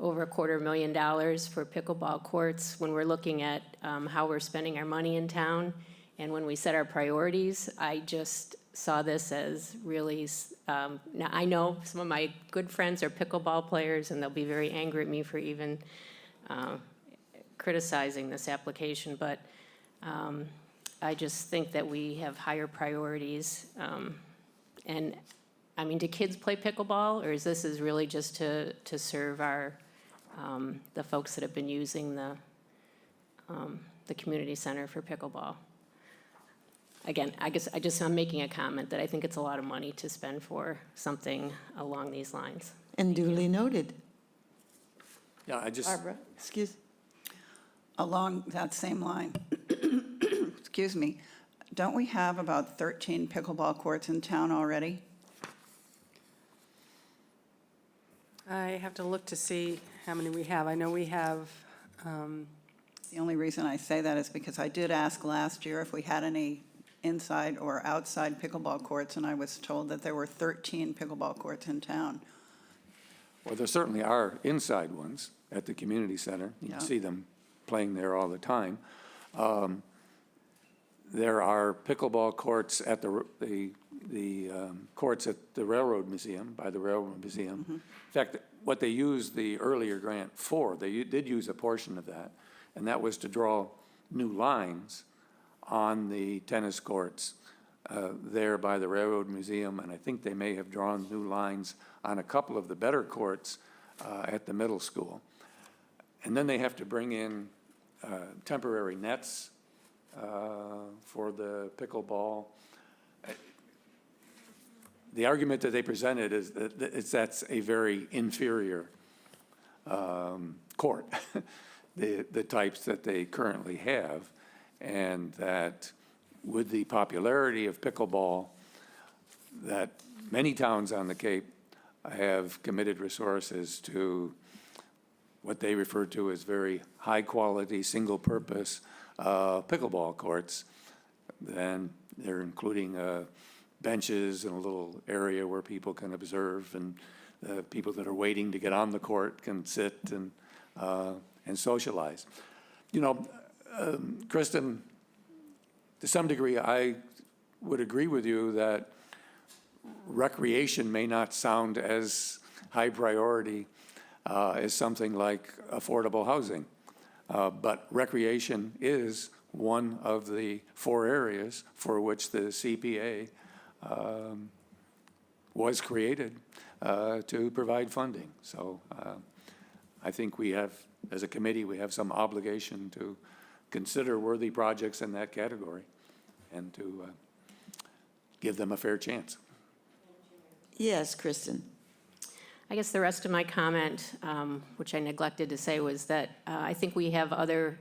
over $250,000 for pickleball courts. When we're looking at how we're spending our money in town, and when we set our priorities, I just saw this as really, now I know some of my good friends are pickleball players, and they'll be very angry at me for even criticizing this application, but I just think that we have higher priorities. And I mean, do kids play pickleball, or is this really just to serve our, the folks that have been using the community center for pickleball? Again, I guess I'm making a comment that I think it's a lot of money to spend for something along these lines. And duly noted. Yeah, I just. Barbara, excuse. Along that same line, excuse me, don't we have about 13 pickleball courts in town already? I have to look to see how many we have. I know we have, The only reason I say that is because I did ask last year if we had any inside or outside pickleball courts, and I was told that there were 13 pickleball courts in town. Well, there certainly are inside ones at the community center. You Yeah. can see them playing there all the time. There are pickleball courts at the courts at the Railroad Museum, by the Railroad Museum. In fact, what they used the earlier grant for, they did use a portion of that, and that was to draw new lines on the tennis courts there by the Railroad Museum, and I think they may have drawn new lines on a couple of the better courts at the middle school. And then they have to bring in temporary nets for the pickleball. The argument that they presented is that that's a very inferior court, the types that they currently have, and that with the popularity of pickleball, that many towns on the Cape have committed resources to what they refer to as very high-quality, single-purpose pickleball courts. And they're including benches and a little area where people can observe, and people that are waiting to get on the court can sit and socialize. You know, Kristen, to some degree, I would agree with you that recreation may not sound as high priority as something like affordable housing. But recreation is one of the 4 areas for which the CPA was created to provide funding. So I think we have, as a committee, we have some obligation to consider worthy projects in that category and to give them a fair chance. Yes, Kristen. I guess the rest of my comment, which I neglected to say, was that I think we have other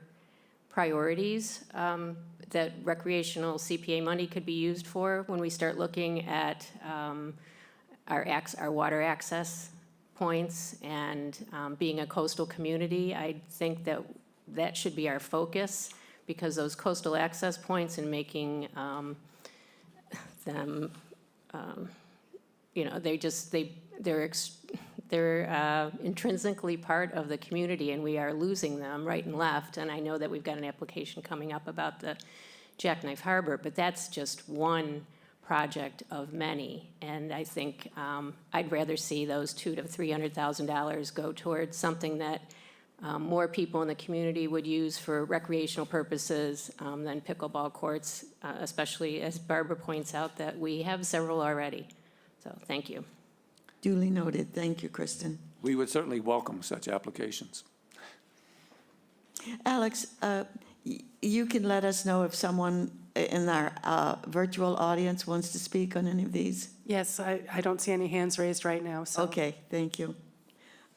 priorities that recreational CPA money could be used for when we start looking at our water access points and being a coastal community. I think that that should be our focus, because those coastal access points and making them, you know, they're intrinsically part of the community, and we are losing them right and left. And I know that we've got an application coming up about the Jackknife Harbor, but that's just one project of many. And I think I'd rather see those $200,000 to $300,000 go towards something that more people in the community would use for recreational purposes than pickleball courts, especially as Barbara points out that we have several already. So thank you. Duly noted. Thank you, Kristen. We would certainly welcome such applications. Alex, you can let us know if someone in our virtual audience wants to speak on any of these. Yes, I don't see any hands raised right now, so. Okay, thank you.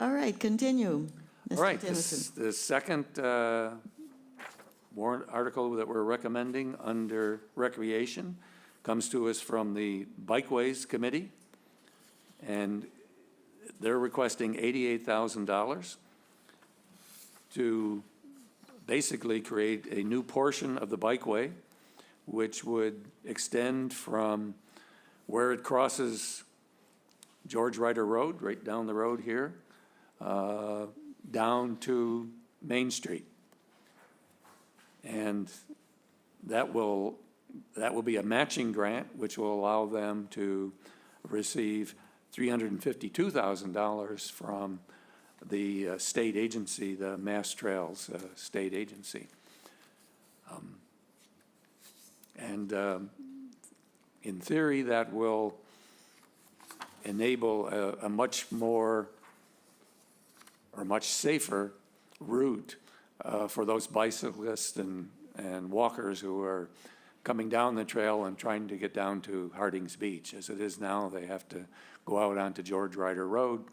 All right, continue, All Mr. right, Tennyson. the second warrant article that we're recommending under recreation comes to us from the Bikeways Committee, and they're requesting $88,000 to basically create a new portion of the bikeway, which would extend from where it crosses George Ryder Road, right down the road here, down to Main Street. And that will be a matching grant, which will allow them to receive $352,000 from the state agency, the Mass Trails State Agency. In theory, that will enable a much more or much safer route for those bicyclists and walkers who are coming down the trail and trying to get down to Harding's Beach. As it is now, they have to go out onto George Ryder Road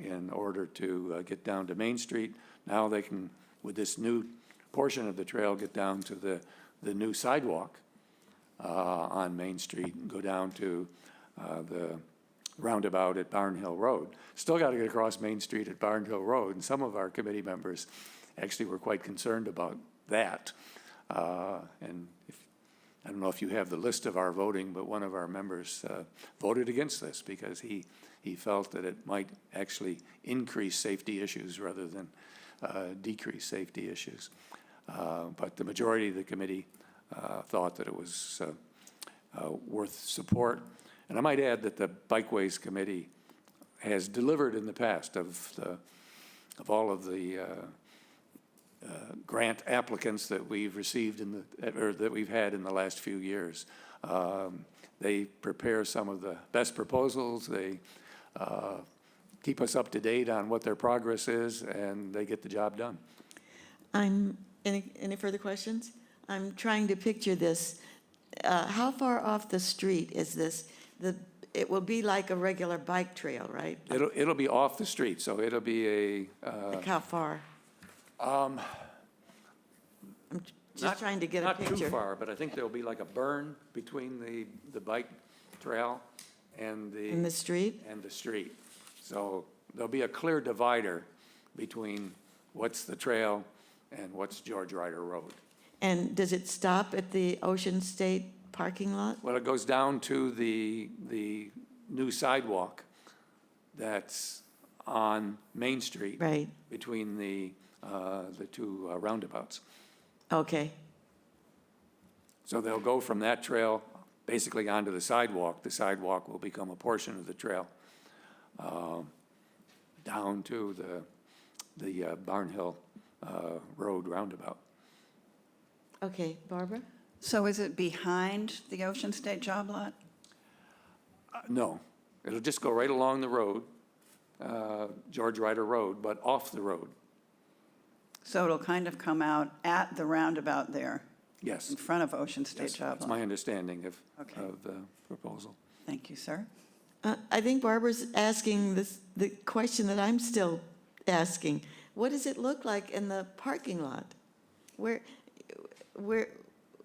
in order to get down to Main Street. Now they can, with this new portion of the trail, get down to the new sidewalk on Main Street and go down to the roundabout at Barn Hill Road. Still got to get across Main Street at Barn Hill Road, and some of our committee members actually were quite concerned about that. And I don't know if you have the list of our voting, but one of our members voted against this because he felt that it might actually increase safety issues rather than decrease safety issues. But the majority of the committee thought that it was worth support. And I might add that the Bikeways Committee has delivered in the past of all of the grant applicants that we've received or that we've had in the last few years. They prepare some of the best proposals. They keep us up to date on what their progress is, and they get the job done. Any further questions? I'm trying to picture this. How far off the street is this? It will be like a regular bike trail, right? It'll be off the street, so it'll be Like how far? just trying to get a Not picture. too far, but I think there'll be like a burn between the bike trail and In the street? and the street. So there'll be a clear divider between what's the trail and what's George Ryder Road. And does it stop at the Ocean State parking lot? Well, it goes down to the new sidewalk that's on Main Street. Right, Between the two roundabouts. okay, So they'll go from that trail basically onto the sidewalk. The sidewalk will become a portion of the trail down to the Barnhill Road roundabout. okay. Barbara? So is it behind the Ocean State job lot? No, it'll just go right along the road, George Ryder Road, but off the road. So it'll kind of come out at the roundabout there, Yes. in front of Ocean State Yes, job that's lot? my understanding Okay. of the proposal. Thank you, sir. I think Barbara's asking the question that I'm still asking. What does it look like in the parking lot? Where,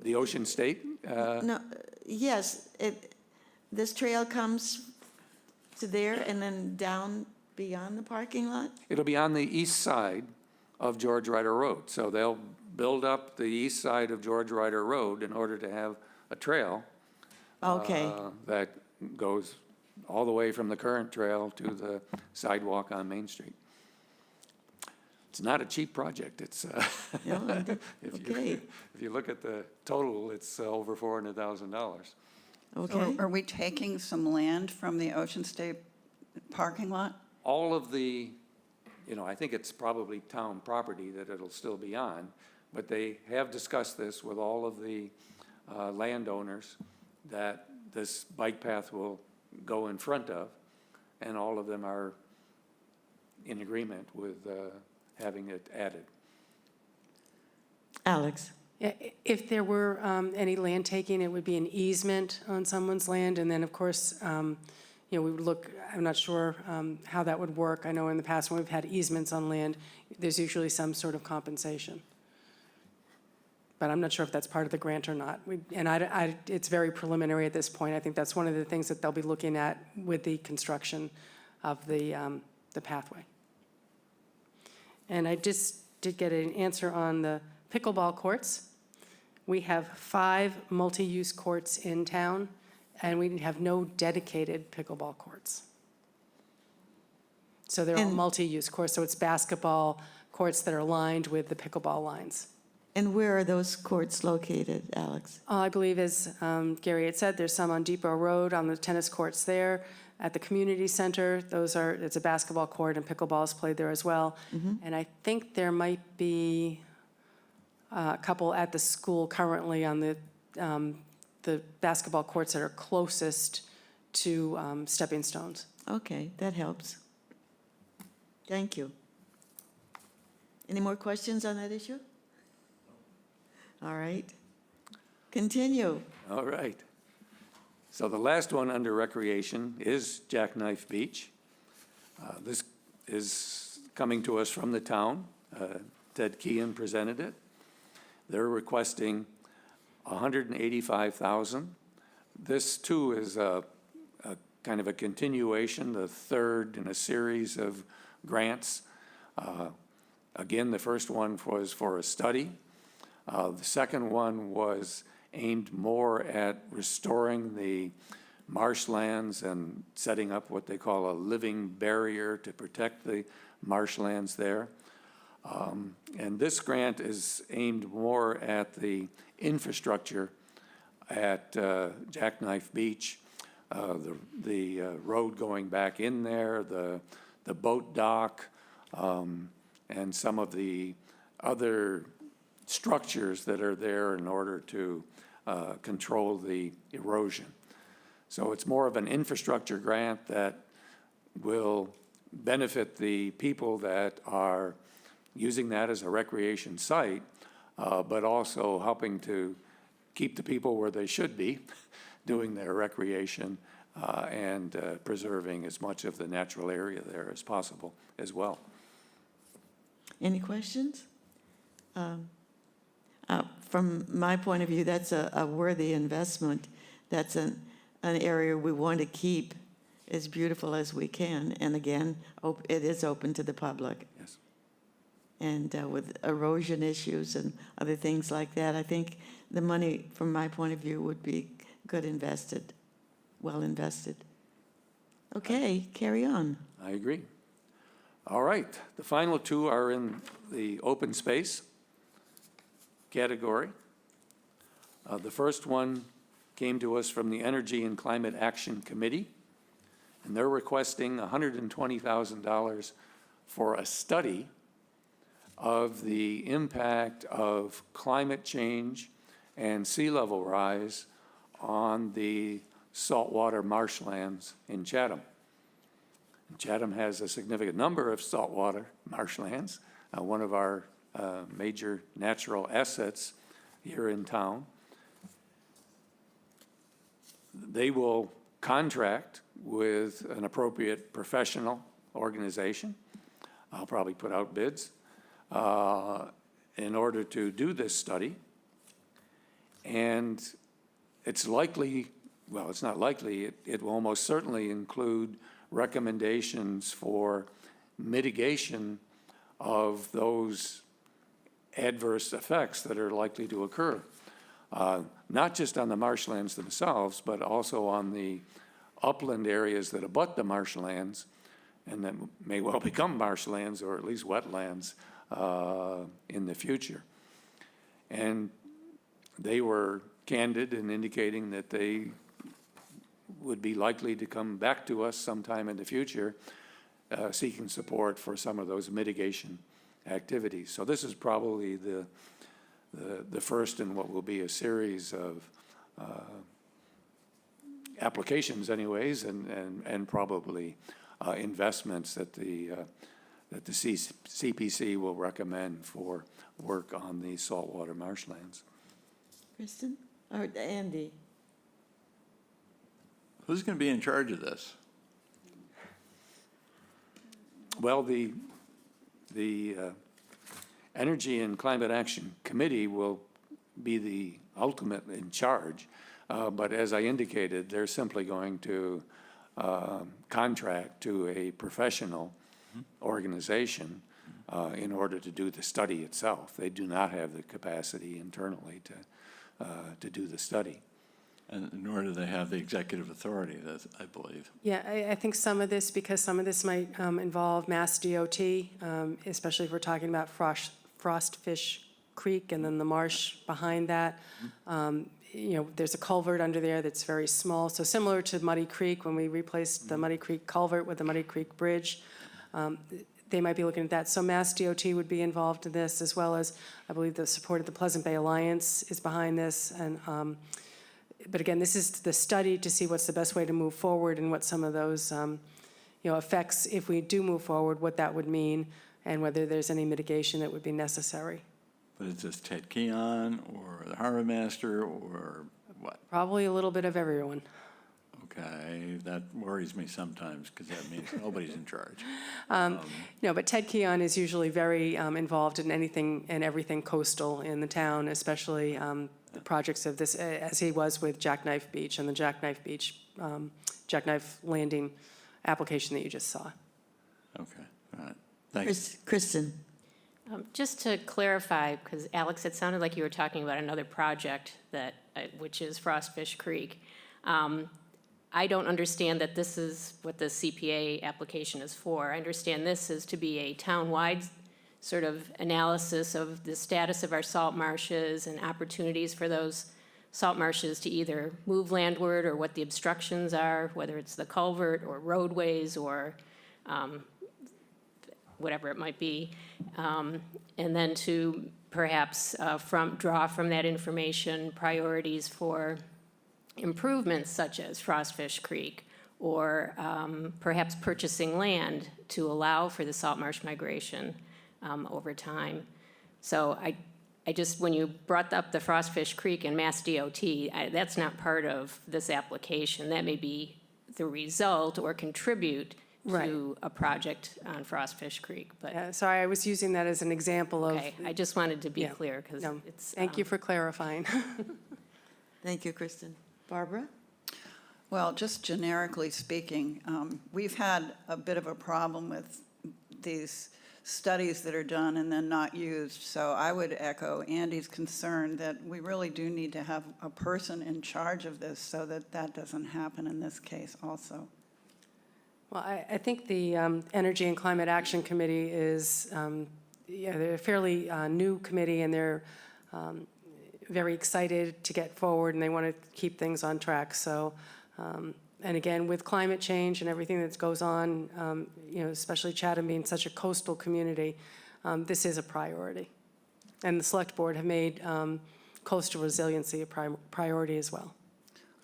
The Ocean State, no, yes, this trail comes to there and then down beyond the parking lot? it'll be on the east side of George Ryder Road. So they'll build up the east side of George Ryder Road in order to have a trail Okay, that goes all the way from the current trail to the sidewalk on Main Street. It's not a cheap project. It's, no, if you, okay, if you look at the total, it's over $400,000. okay. Are we taking some land from the Ocean State parking lot? All of the, I think it's probably town property that it'll still be on, but they have discussed this with all of the landowners that this bike path will go in front of, and all of them are in agreement with having it added. Alex? Yeah, if there were any land taking, it would be an easement on someone's land, and then, of course, we would look, I'm not sure how that would work. I know in the past when we've had easements on land, there's usually some sort of compensation. But I'm not sure if that's part of the grant or not. It's very preliminary at this point. I think that's one of the things that they'll be looking at with the construction of the pathway. And I just did get an answer on the pickleball courts. We have 5 multi-use courts in town, and we have no dedicated pickleball courts. So they're all And- multi-use courts, so it's basketball courts that are lined with the pickleball lines. And where are those courts located, Alex? I believe, as Gary had said, there's some on Depot Road, on the tennis courts there. At the community center, it's a basketball court, and pickleball is played there as well. And I think there might be a couple at the school currently on the basketball courts that are closest to stepping stones. Okay, that helps. Thank you. Any more questions on that issue? All right. Continue. All right. So the last one under recreation is Jackknife Beach. This is coming to us from the town. Ted Keehan presented it. They're requesting $185,000. This too is a kind of a continuation, the third in a series of grants. Again, the first one was for a study. The second one was aimed more at restoring the marshlands and setting up what they call a living barrier to protect the marshlands there. And this grant is aimed more at the infrastructure at Jackknife Beach, the road going back in there, the boat dock, and some of the other structures that are there in order to control the erosion. So it's more of an infrastructure grant that will benefit the people that are using that as a recreation site, but also helping to keep the people where they should be doing their recreation and preserving as much of the natural area there as possible as well. Any questions? from my point of view, that's a worthy investment. That's an area we want to keep as beautiful as we can. And again, it is open to the public. Yes. And with erosion issues and other things like that, I think the money, from my point of view, would be good invested, well invested. Okay, carry on. I agree. All right, the final two are in the open space category. The first one came to us from the Energy and Climate Action Committee, and they're requesting $120,000 for a study of the impact of climate change and sea level rise on the saltwater marshlands in Chatham. Chatham has a significant number of saltwater marshlands, one of our major natural assets here in town. They will contract with an appropriate professional organization. I'll probably put out bids in order to do this study. And it's likely, well, it's not likely, it will almost certainly include recommendations for mitigation of those adverse effects that are likely to occur, not just on the marshlands themselves, but also on the upland areas that abut the marshlands and that may well become marshlands or at least wetlands in the future. And they were candid in indicating that they would be likely to come back to us sometime in the future seeking support for some of those mitigation activities. So this is probably the first in what will be a series of applications anyways, and probably investments that the CPC will recommend for work on the saltwater marshlands. Kristen or Andy? Who's going to be in charge of this? Well, the Energy and Climate Action Committee will be the ultimate in charge, but as I indicated, they're simply going to contract to a professional organization in order to do the study itself. They do not have the capacity internally to do the study. And nor do they have the executive authority, I believe. Yeah, I think some of this, because some of this might involve Mass DOT, especially if we're talking about Frostfish Creek and then the marsh behind that. You know, there's a culvert under there that's very small. So similar to Muddy Creek, when we replaced the Muddy Creek culvert with the Muddy Creek Bridge, they might be looking at that. So Mass DOT would be involved in this, as well as, I believe, the support of the Pleasant Bay Alliance is behind this. And but again, this is the study to see what's the best way to move forward and what some of those effects, if we do move forward, what that would mean and whether there's any mitigation that would be necessary. But is this Ted Keon or the harbor master or what? Probably a little bit of everyone. Okay, that worries me sometimes because that means nobody's in charge. No, but Ted Keon is usually very involved in anything and everything coastal in the town, especially the projects of this, as he was with Jackknife Beach and the Jackknife Beach, Jackknife Landing application that you just saw. Okay, all right, thanks. Kristen? Just to clarify, because Alex, it sounded like you were talking about another project that, which is Frostfish Creek. I don't understand that this is what the CPA application is for. I understand this is to be a town-wide sort of analysis of the status of our salt marshes and opportunities for those salt marshes to either move landward or what the obstructions are, whether it's the culvert or roadways or whatever it might be, and then to perhaps draw from that information priorities for improvements such as Frostfish Creek, or perhaps purchasing land to allow for the salt marsh migration over time. So I just, when you brought up the Frostfish Creek and Mass DOT, that's not part of this application. That may be the result or contribute Right. to a project on Frostfish Creek, but, Sorry, I was using that as an example of. okay, I just wanted to be Yeah, clear, because no, it's. Thank you for clarifying. Thank you, Kristen. Barbara? Well, just generically speaking, we've had a bit of a problem with these studies that are done and then not used. So I would echo Andy's concern that we really do need to have a person in charge of this so that that doesn't happen in this case also. Well, I think the Energy and Climate Action Committee is, they're a fairly new committee, and they're very excited to get forward, and they want to keep things on track. So, and again, with climate change and everything that goes on, especially Chatham being such a coastal community, this is a priority. And the Select Board have made coastal resiliency a priority as well.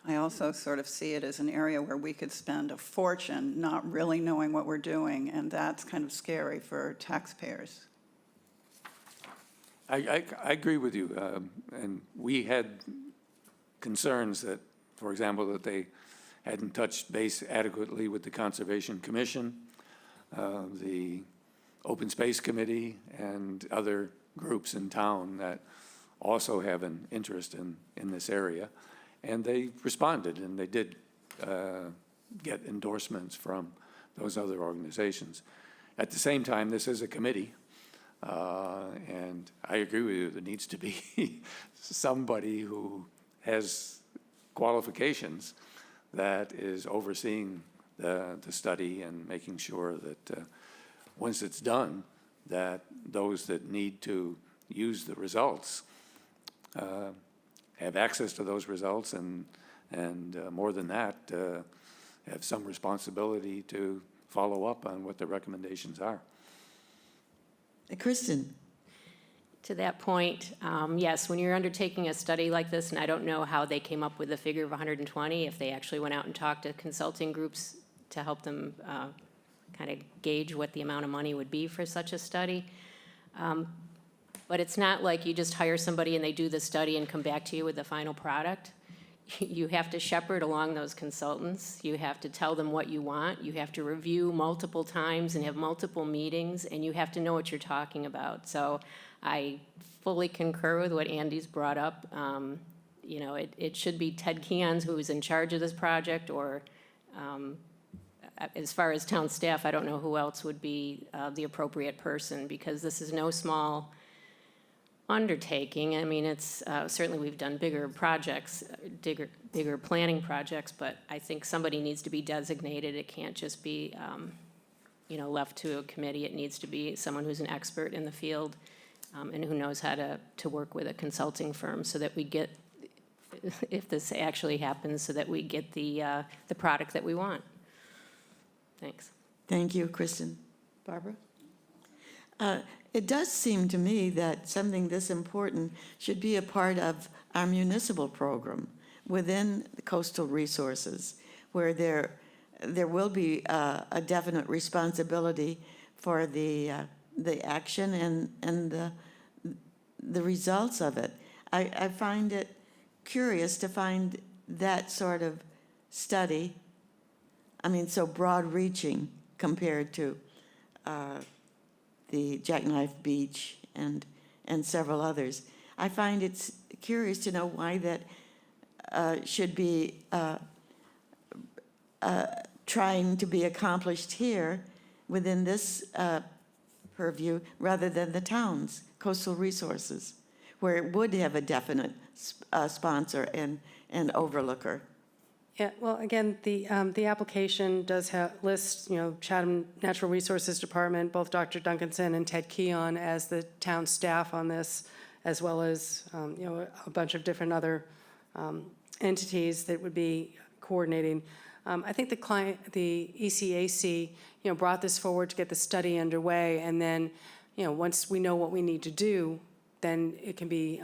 I also sort of see it as an area where we could spend a fortune not really knowing what we're doing, and that's kind of scary for taxpayers. I agree with you, and we had concerns that, for example, that they hadn't touched base adequately with the Conservation Commission, the Open Space Committee, and other groups in town that also have an interest in this area. And they responded, and they did get endorsements from those other organizations. At the same time, this is a committee, and I agree with you, there needs to be somebody who has qualifications that is overseeing the study and making sure that once it's done, that those that need to use the results have access to those results, and more than that, have some responsibility to follow up on what the recommendations are. Kristen? To that point, yes, when you're undertaking a study like this, and I don't know how they came up with the figure of 120, if they actually went out and talked to consulting groups to help them kind of gauge what the amount of money would be for such a study. But it's not like you just hire somebody and they do the study and come back to you with the final product. You have to shepherd along those consultants. You have to tell them what you want. You have to review multiple times and have multiple meetings, and you have to know what you're talking about. So I fully concur with what Andy's brought up. It should be Ted Keons who is in charge of this project, or as far as town staff, I don't know who else would be the appropriate person, because this is no small undertaking. I mean, it's certainly we've done bigger projects, bigger planning projects, but I think somebody needs to be designated. It can't just be, left to a committee. It needs to be someone who's an expert in the field and who knows how to work with a consulting firm, so that we get, if this actually happens, so that we get the product that we want. Thanks. Thank you, Kristen. Barbara? It does seem to me that something this important should be a part of our municipal program within the coastal resources, where there will be a definite responsibility for the action and the results of it. I find it curious to find that sort of study, so broad-reaching compared to the Jackknife Beach and several others. I find it's curious to know why that should be trying to be accomplished here within this purview, rather than the town's coastal resources, where it would have a definite sponsor and overlooker. Yeah, well, again, the application does list, Chatham Natural Resources Department, both Dr. Duncanson and Ted Keon as the town staff on this, as well as, a bunch of different other entities that would be coordinating. I think the ECAC, brought this forward to get the study underway, and then, once we know what we need to do, then it can be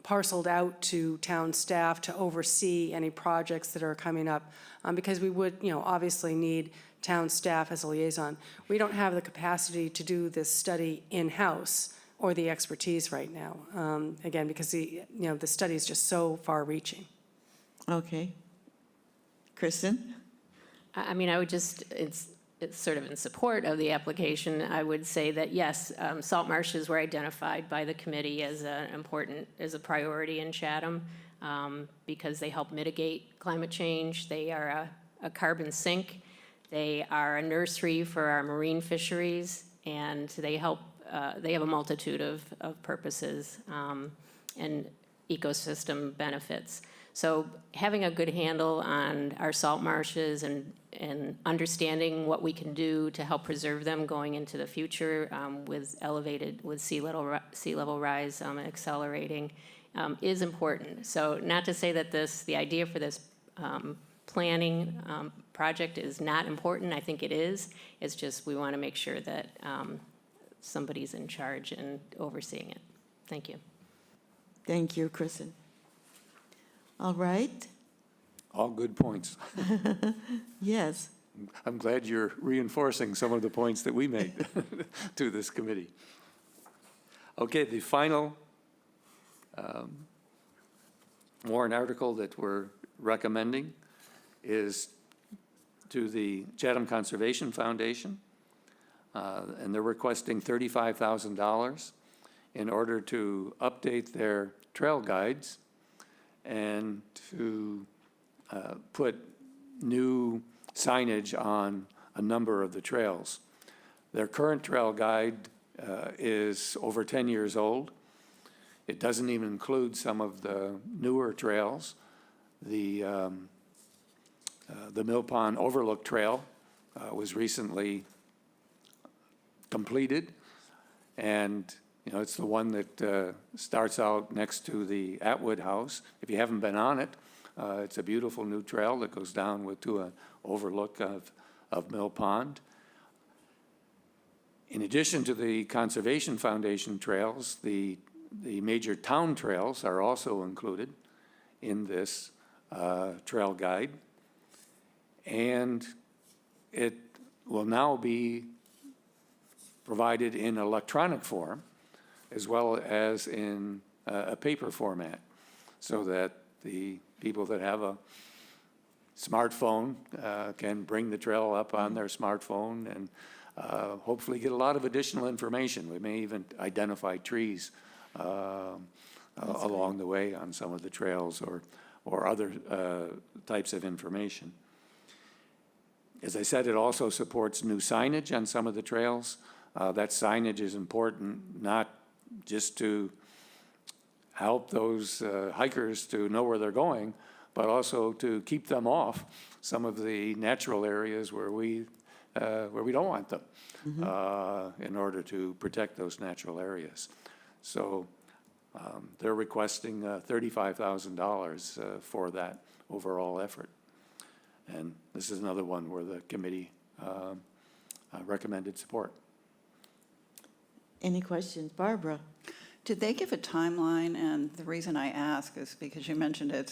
parceled out to town staff to oversee any projects that are coming up, because we would, obviously need town staff as a liaison. We don't have the capacity to do this study in-house or the expertise right now, again, because the study is just so far-reaching. Okay. Kristen? I mean, I would just, it's sort of in support of the application. I would say that, yes, salt marshes were identified by the committee as as a priority in Chatham, because they help mitigate climate change. They are a carbon sink. They are a nursery for our marine fisheries, and they help, they have a multitude of purposes and ecosystem benefits. So having a good handle on our salt marshes and understanding what we can do to help preserve them going into the future with sea level rise accelerating is important. So not to say that the idea for this planning project is not important. I think it is. It's just we want to make sure that somebody's in charge and overseeing it. Thank you. Thank you, Kristen. All right. All good points. Yes. I'm glad you're reinforcing some of the points that we made to this committee. Okay, the final warrant article that we're recommending is to the Chatham Conservation Foundation, and they're requesting $35,000 in order to update their trail guides and to put new signage on a number of the trails. Their current trail guide is over 10 years old. It doesn't even include some of the newer trails. The Mill Pond Overlook Trail was recently completed, and it's the one that starts out next to the Atwood House. If you haven't been on it, it's a beautiful new trail that goes down to an overlook of Mill Pond. In addition to the Conservation Foundation trails, the major town trails are also included in this trail guide. And it will now be provided in electronic form as well as in a paper format, so that the people that have a smartphone can bring the trail up on their smartphone and hopefully get a lot of additional information. We may even identify trees along the way on some of the trails or other types of information. As I said, it also supports new signage on some of the trails. That signage is important not just to help those hikers to know where they're going, but also to keep them off some of the natural areas where we don't want them, in order to protect those natural areas. So they're requesting $35,000 for that overall effort. And this is another one where the committee recommended support. Any questions? Barbara? Did they give a timeline? And the reason I ask is because you mentioned it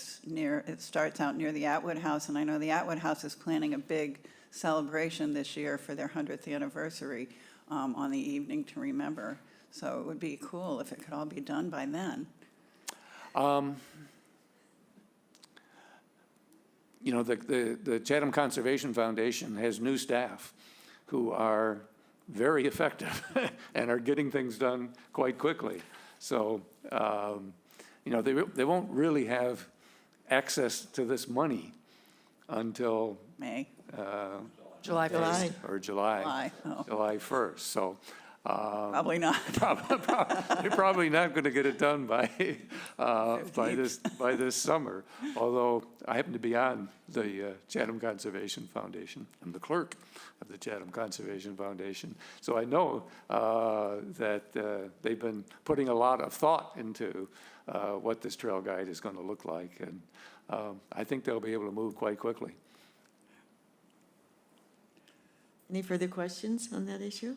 starts out near the Atwood House, and I know the Atwood House is planning a big celebration this year for their 100th anniversary on the evening to remember. So it would be cool if it could all be done by then. The Chatham Conservation Foundation has new staff who are very effective and are getting things done quite quickly. So, they won't really have access to this money until May. July 1st. or July July, oh. July 1st. So Probably not. they're probably not going to get it done by this summer. Although I happen to be on the Chatham Conservation Foundation. I'm the clerk of the Chatham Conservation Foundation, so I know that they've been putting a lot of thought into what this trail guide is going to look like, and I think they'll be able to move quite quickly. Any further questions on that issue?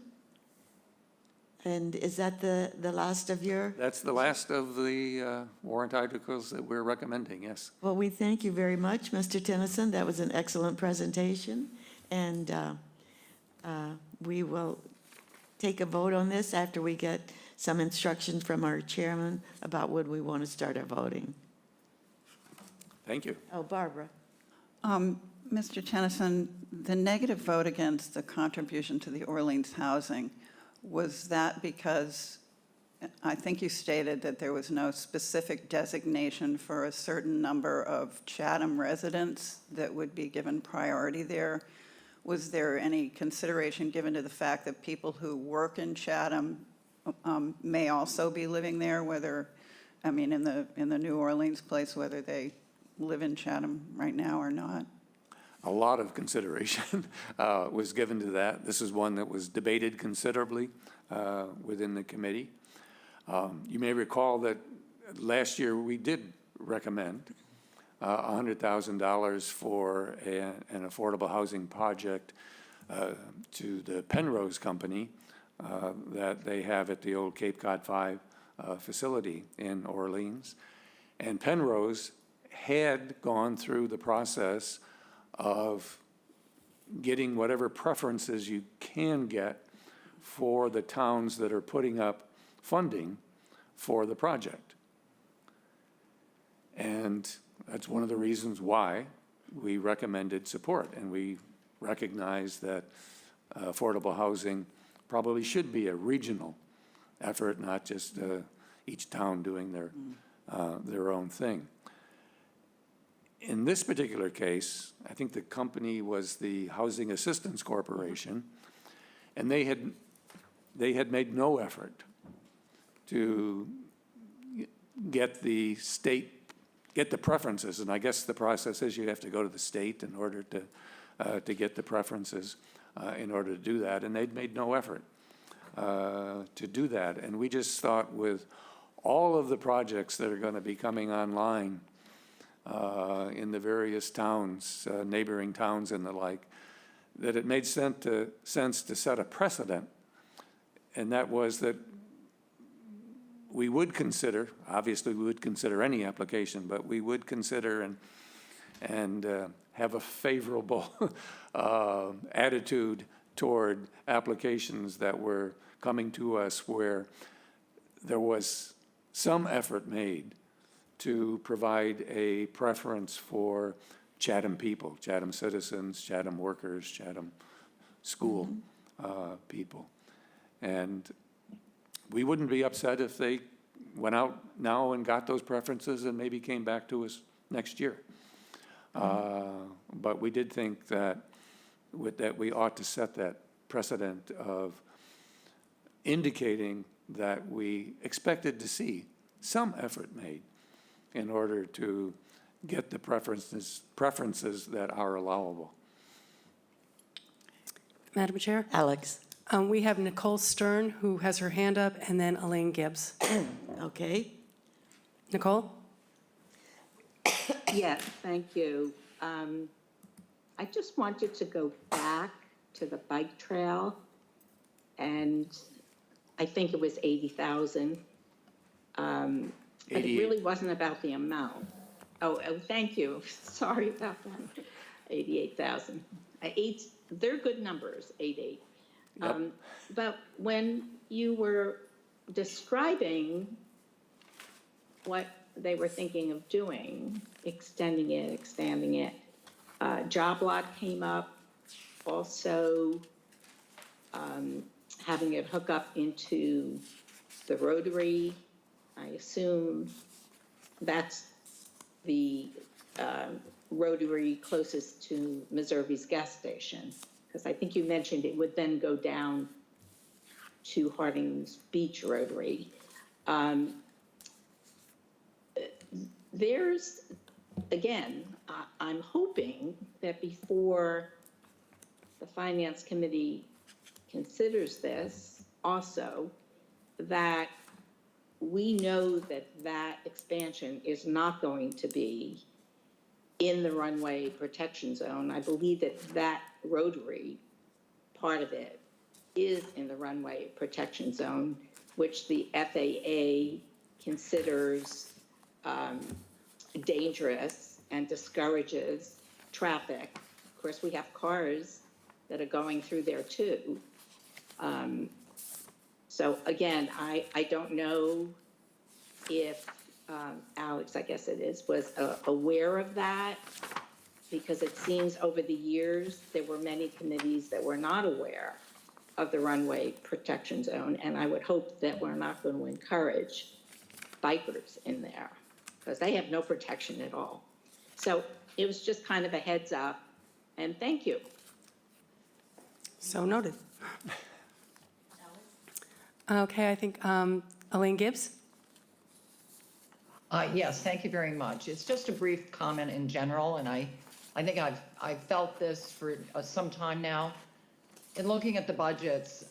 And is that the last of your? That's the last of the warrant articles that we're recommending, yes. Well, we thank you very much, Mr. Tennyson. That was an excellent presentation. And we will take a vote on this after we get some instructions from our chairman about when we want to start our voting. Thank you. Oh, Barbara. Mr. Tennyson, the negative vote against the contribution to the Orleans housing, was that because I think you stated that there was no specific designation for a certain number of Chatham residents that would be given priority there? Was there any consideration given to the fact that people who work in Chatham may also be living there, whether, I mean, in the New Orleans place, whether they live in Chatham right now or not? A lot of consideration was given to that. This is one that was debated considerably within the committee. You may recall that last year we did recommend $100,000 for an affordable housing project to the Penrose Company that they have at the old Cape Cod 5 facility in Orleans. And Penrose had gone through the process of getting whatever preferences you can get for the towns that are putting up funding for the project. And that's one of the reasons why we recommended support, and we recognize that affordable housing probably should be a regional effort, not just each town doing their own thing. In this particular case, I think the company was the Housing Assistance Corporation, and they had made no effort to get the preferences, and I guess the process is you have to go to the state in order to get the preferences in order to do that, and they'd made no effort to do that. And we just thought with all of the projects that are going to be coming online in the various towns, neighboring towns and the like, that it made sense to set a precedent, and that was that we would consider, obviously we would consider any application, but we would consider and have a favorable attitude toward applications that were coming to us where there was some effort made to provide a preference for Chatham people, Chatham citizens, Chatham workers, Chatham school people. And we wouldn't be upset if they went out now and got those preferences and maybe came back to us next year. But we did think that we ought to set that precedent of indicating that we expected to see some effort made in order to get the preferences that are allowable. Madam Chair? Alex, We have Nicole Stern, who has her hand up, and then Elaine Gibbs. okay? Nicole? Yes, thank you. I just wanted to go back to the bike trail, and I think it was 80,000. But it really wasn't about the amount. Oh, thank you. Sorry about that. 88,000. They're good numbers, 88. Yep. But when you were describing what they were thinking of doing, extending it, expanding it, job lot came up, also having it hook up into the Rotary. I assume that's the Rotary closest to Meservy's gas station, because I think you mentioned it would then go down to Harding's Beach Rotary. There's, again, I'm hoping that before the Finance Committee considers this also, that we know that that expansion is not going to be in the runway protection zone. I believe that that Rotary part of it is in the runway protection zone, which the FAA considers dangerous and discourages traffic. Of course, we have cars that are going through there too. So again, I don't know if Alex, I guess it is, was aware of that, because it seems over the years, there were many committees that were not aware of the runway protection zone, and I would hope that we're not going to encourage bikers in there, because they have no protection at all. So it was just kind of a heads up, and thank you. So noted. Okay, I think Elaine Gibbs? Yes, thank you very much. It's just a brief comment in general, and I think I've felt this for some time now. In looking at the budgets,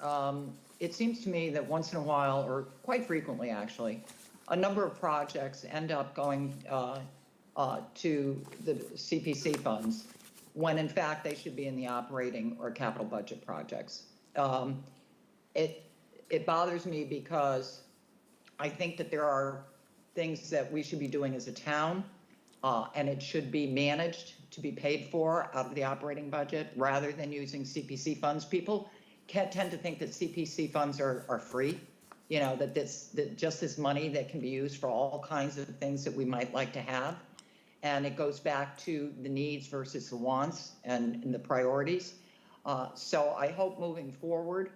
it seems to me that once in a while, or quite frequently actually, a number of projects end up going to the CPC funds, when in fact they should be in the operating or capital budget projects. It bothers me because I think that there are things that we should be doing as a town, and it should be managed to be paid for out of the operating budget rather than using CPC funds. People tend to think that CPC funds are free, you know, that just this money that can be used for all kinds of things that we might like to have. And it goes back to the needs versus the wants and the priorities. So I hope moving forward,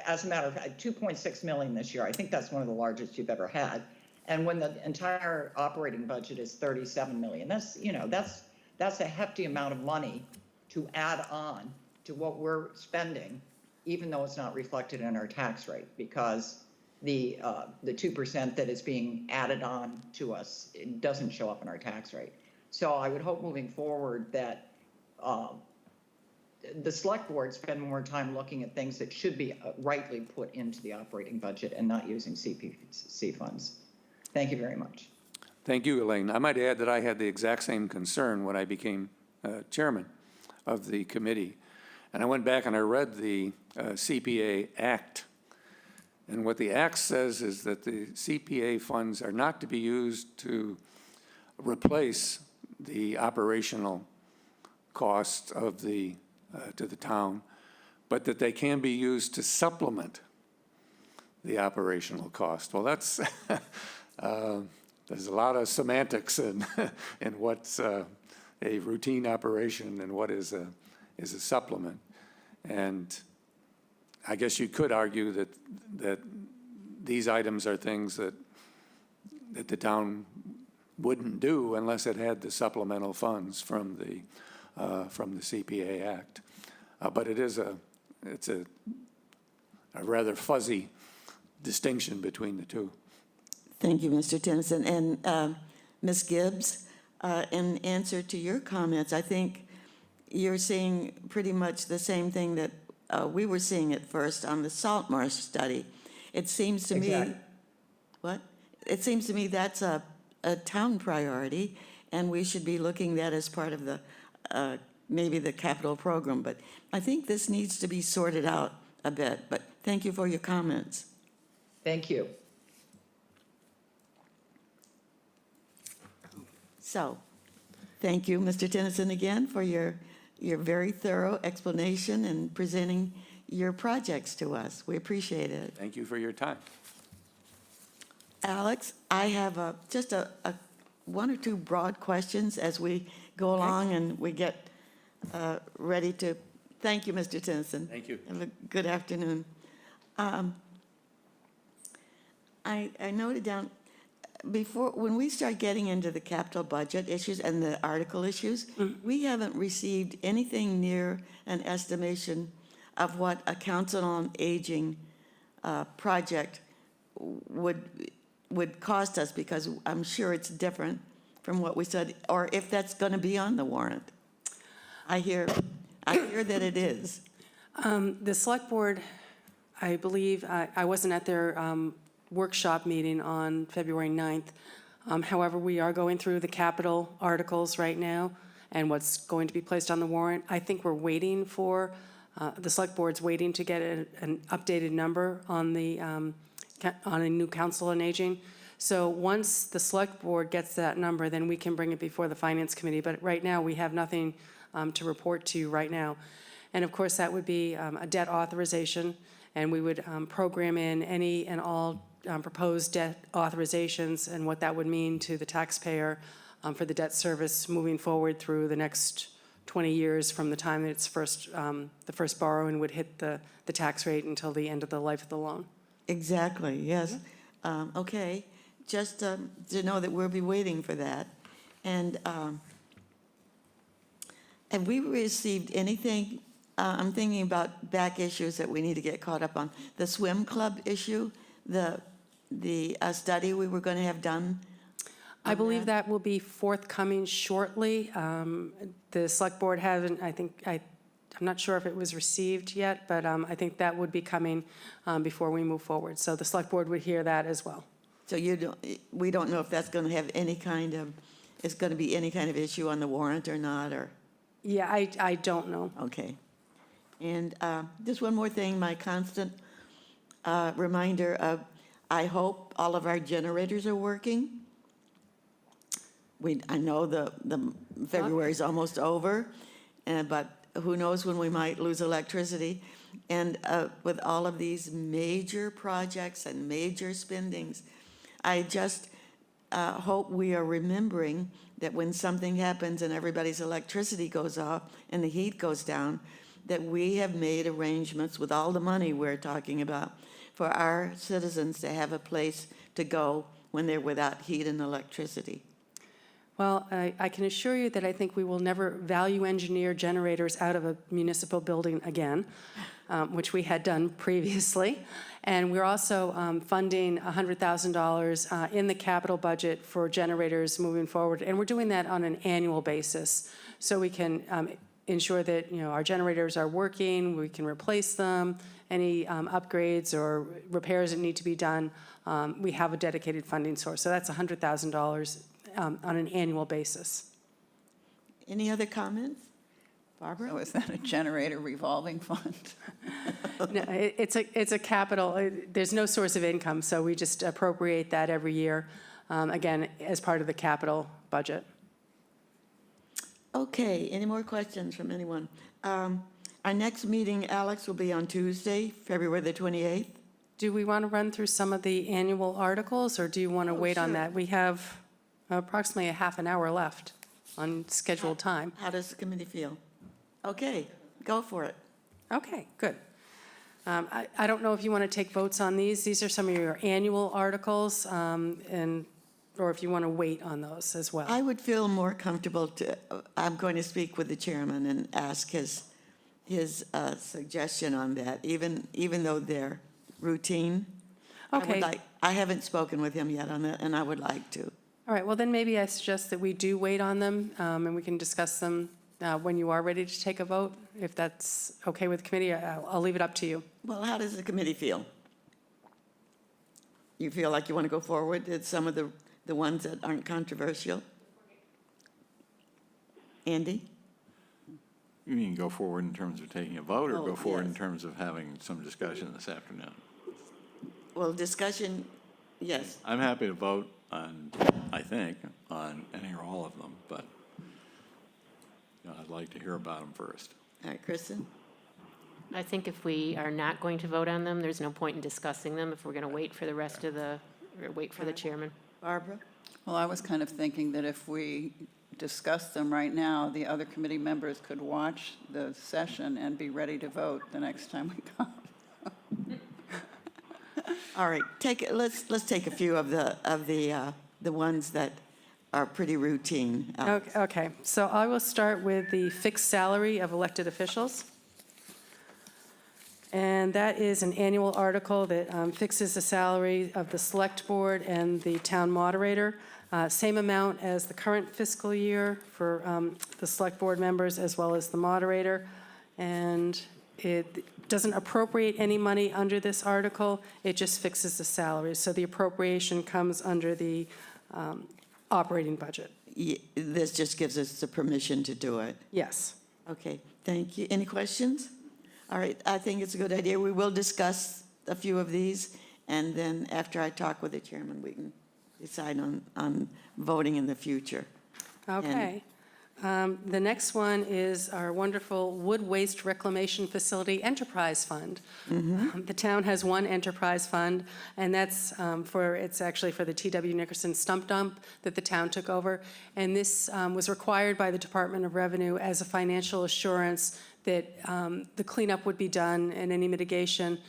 as a matter of fact, 2.6 million this year, I think that's one of the largest you've ever had. And when the entire operating budget is 37 million, that's a hefty amount of money to add on to what we're spending, even though it's not reflected in our tax rate, because the 2% that is being added on to us, it doesn't show up in our tax rate. So I would hope moving forward that the select board spend more time looking at things that should be rightly put into the operating budget and not using CPC funds. Thank you very much. Thank you, Elaine. I might add that I had the exact same concern when I became chairman of the committee. And I went back and I read the CPA Act. And what the Act says is that the CPA funds are not to be used to replace the operational costs of the to the town, but that they can be used to supplement the operational cost. Well, that's there's a lot of semantics in what's a routine operation and what is a supplement. And I guess you could argue that these items are things that the town wouldn't do unless it had the supplemental funds from the CPA Act. But it's a rather fuzzy distinction between the two. Thank you, Mr. Tennyson. And Ms. Gibbs, in answer to your comments, I think you're seeing pretty much the same thing that we were seeing at first on the salt marsh study. It seems to me, what? It seems to me that's a town priority, and we should be looking at that as part of the maybe the capital program. But I think this needs to be sorted out a bit. But thank you for your comments. Thank you. So, thank you, Mr. Tennyson, again for your very thorough explanation and presenting your projects to us. We appreciate it. Thank you for your time. Alex, I have just a one or two broad questions as we go along and we get ready to. Thank you, Mr. Tennyson. Thank you. Have a good afternoon. I noted down, before, when we start getting into the capital budget issues and the article issues, we haven't received anything near an estimation of what a Council on Aging project would cost us, because I'm sure it's different from what we said, or if that's going to be on the warrant. I hear that it is. The select board, I believe, I wasn't at their workshop meeting on February 9th. However, we are going through the capital articles right now and what's going to be placed on the warrant. I think we're waiting for, the select board's waiting to get an updated number on a new council on aging. So once the select board gets that number, then we can bring it before the finance committee. But right now, we have nothing to report to you right now. And of course, that would be a debt authorization, and we would program in any and all proposed debt authorizations and what that would mean to the taxpayer for the debt service moving forward through the next 20 years from the time that it's first, the first borrowing would hit the tax rate until the end of the life of the loan. Exactly, yes. Okay, just to know that we'll be waiting for that. And have we received anything, I'm thinking about back issues that we need to get caught up on. The swim club issue, the study we were going to have done. I believe that will be forthcoming shortly. The select board hasn't, I'm not sure if it was received yet, but I think that would be coming before we move forward. So the select board would hear that as well. So we don't know if that's going to have any kind of, it's going to be any kind of issue on the warrant or not, or, Yeah, I don't know. okay. And just one more thing, my constant reminder of, I hope all of our generators are working. I know the February's almost over, but who knows when we might lose electricity. And with all of these major projects and major spendings, I just hope we are remembering that when something happens and everybody's electricity goes off and the heat goes down, that we have made arrangements with all the money we're talking about for our citizens to have a place to go when they're without heat and electricity. Well, I can assure you that I think we will never value engineer generators out of a municipal building again, which we had done previously. And we're also funding $100,000 in the capital budget for generators moving forward. And we're doing that on an annual basis. So we can ensure that, our generators are working, we can replace them, any upgrades or repairs that need to be done, we have a dedicated funding source. So that's $100,000 on an annual basis. Any other comments? So Barbara? is that a generator revolving fund? No, it's a capital, there's no source of income, so we just appropriate that every year, again, as part of the capital budget. Okay, any more questions from anyone? Our next meeting, Alex, will be on Tuesday, February the 28th. Do we want to run through some of the annual articles, or do you want to wait on sure. that? We have approximately a half an hour left on scheduled time. How does the committee feel? Okay, go for it. Okay, good. I don't know if you want to take votes on these. These are some of your annual articles, or if you want to wait on those as well. I would feel more comfortable I'm going to speak with the chairman and ask his suggestion on that, even though they're routine. Okay. I haven't spoken with him yet on that, and I would like to. All right, well, then maybe I suggest that we do wait on them, and we can discuss them when you are ready to take a vote. If that's okay with the committee, I'll leave it up to you. Well, how does the committee feel? You feel like you want to go forward with some of the ones that aren't controversial? Andy? You mean go forward in terms of taking a vote, or Oh, go forward in yes. terms of having some discussion this afternoon? Well, discussion, yes. I'm happy to vote on, I think, on any or all of them, but I'd like to hear about them first. All right, Kristen? I think if we are not going to vote on them, there's no point in discussing them if we're going to wait for the rest of or wait for the chairman. Barbara? Well, I was kind of thinking that if we discuss them right now, the other committee members could watch the session and be ready to vote the next time we come. All right, let's take a few of the ones that are pretty routine. Okay, so I will start with the fixed salary of elected officials. And that is an annual article that fixes the salary of the select board and the town moderator. Same amount as the current fiscal year for the select board members as well as the moderator. And it doesn't appropriate any money under this article, it just fixes the salary. So the appropriation comes under the operating budget. This just gives us the permission to do it. Yes. Okay, thank you. Any questions? All right, I think it's a good idea. We will discuss a few of these, and then after I talk with the chairman, we can decide on voting in the future. Okay. The next one is our wonderful Wood Waste Reclamation Facility Enterprise Fund. The town has one enterprise fund, and that's it's actually for the T.W. Nickerson stump dump that the town took over. And this was required by the Department of Revenue as a financial assurance that the cleanup would be done and any mitigation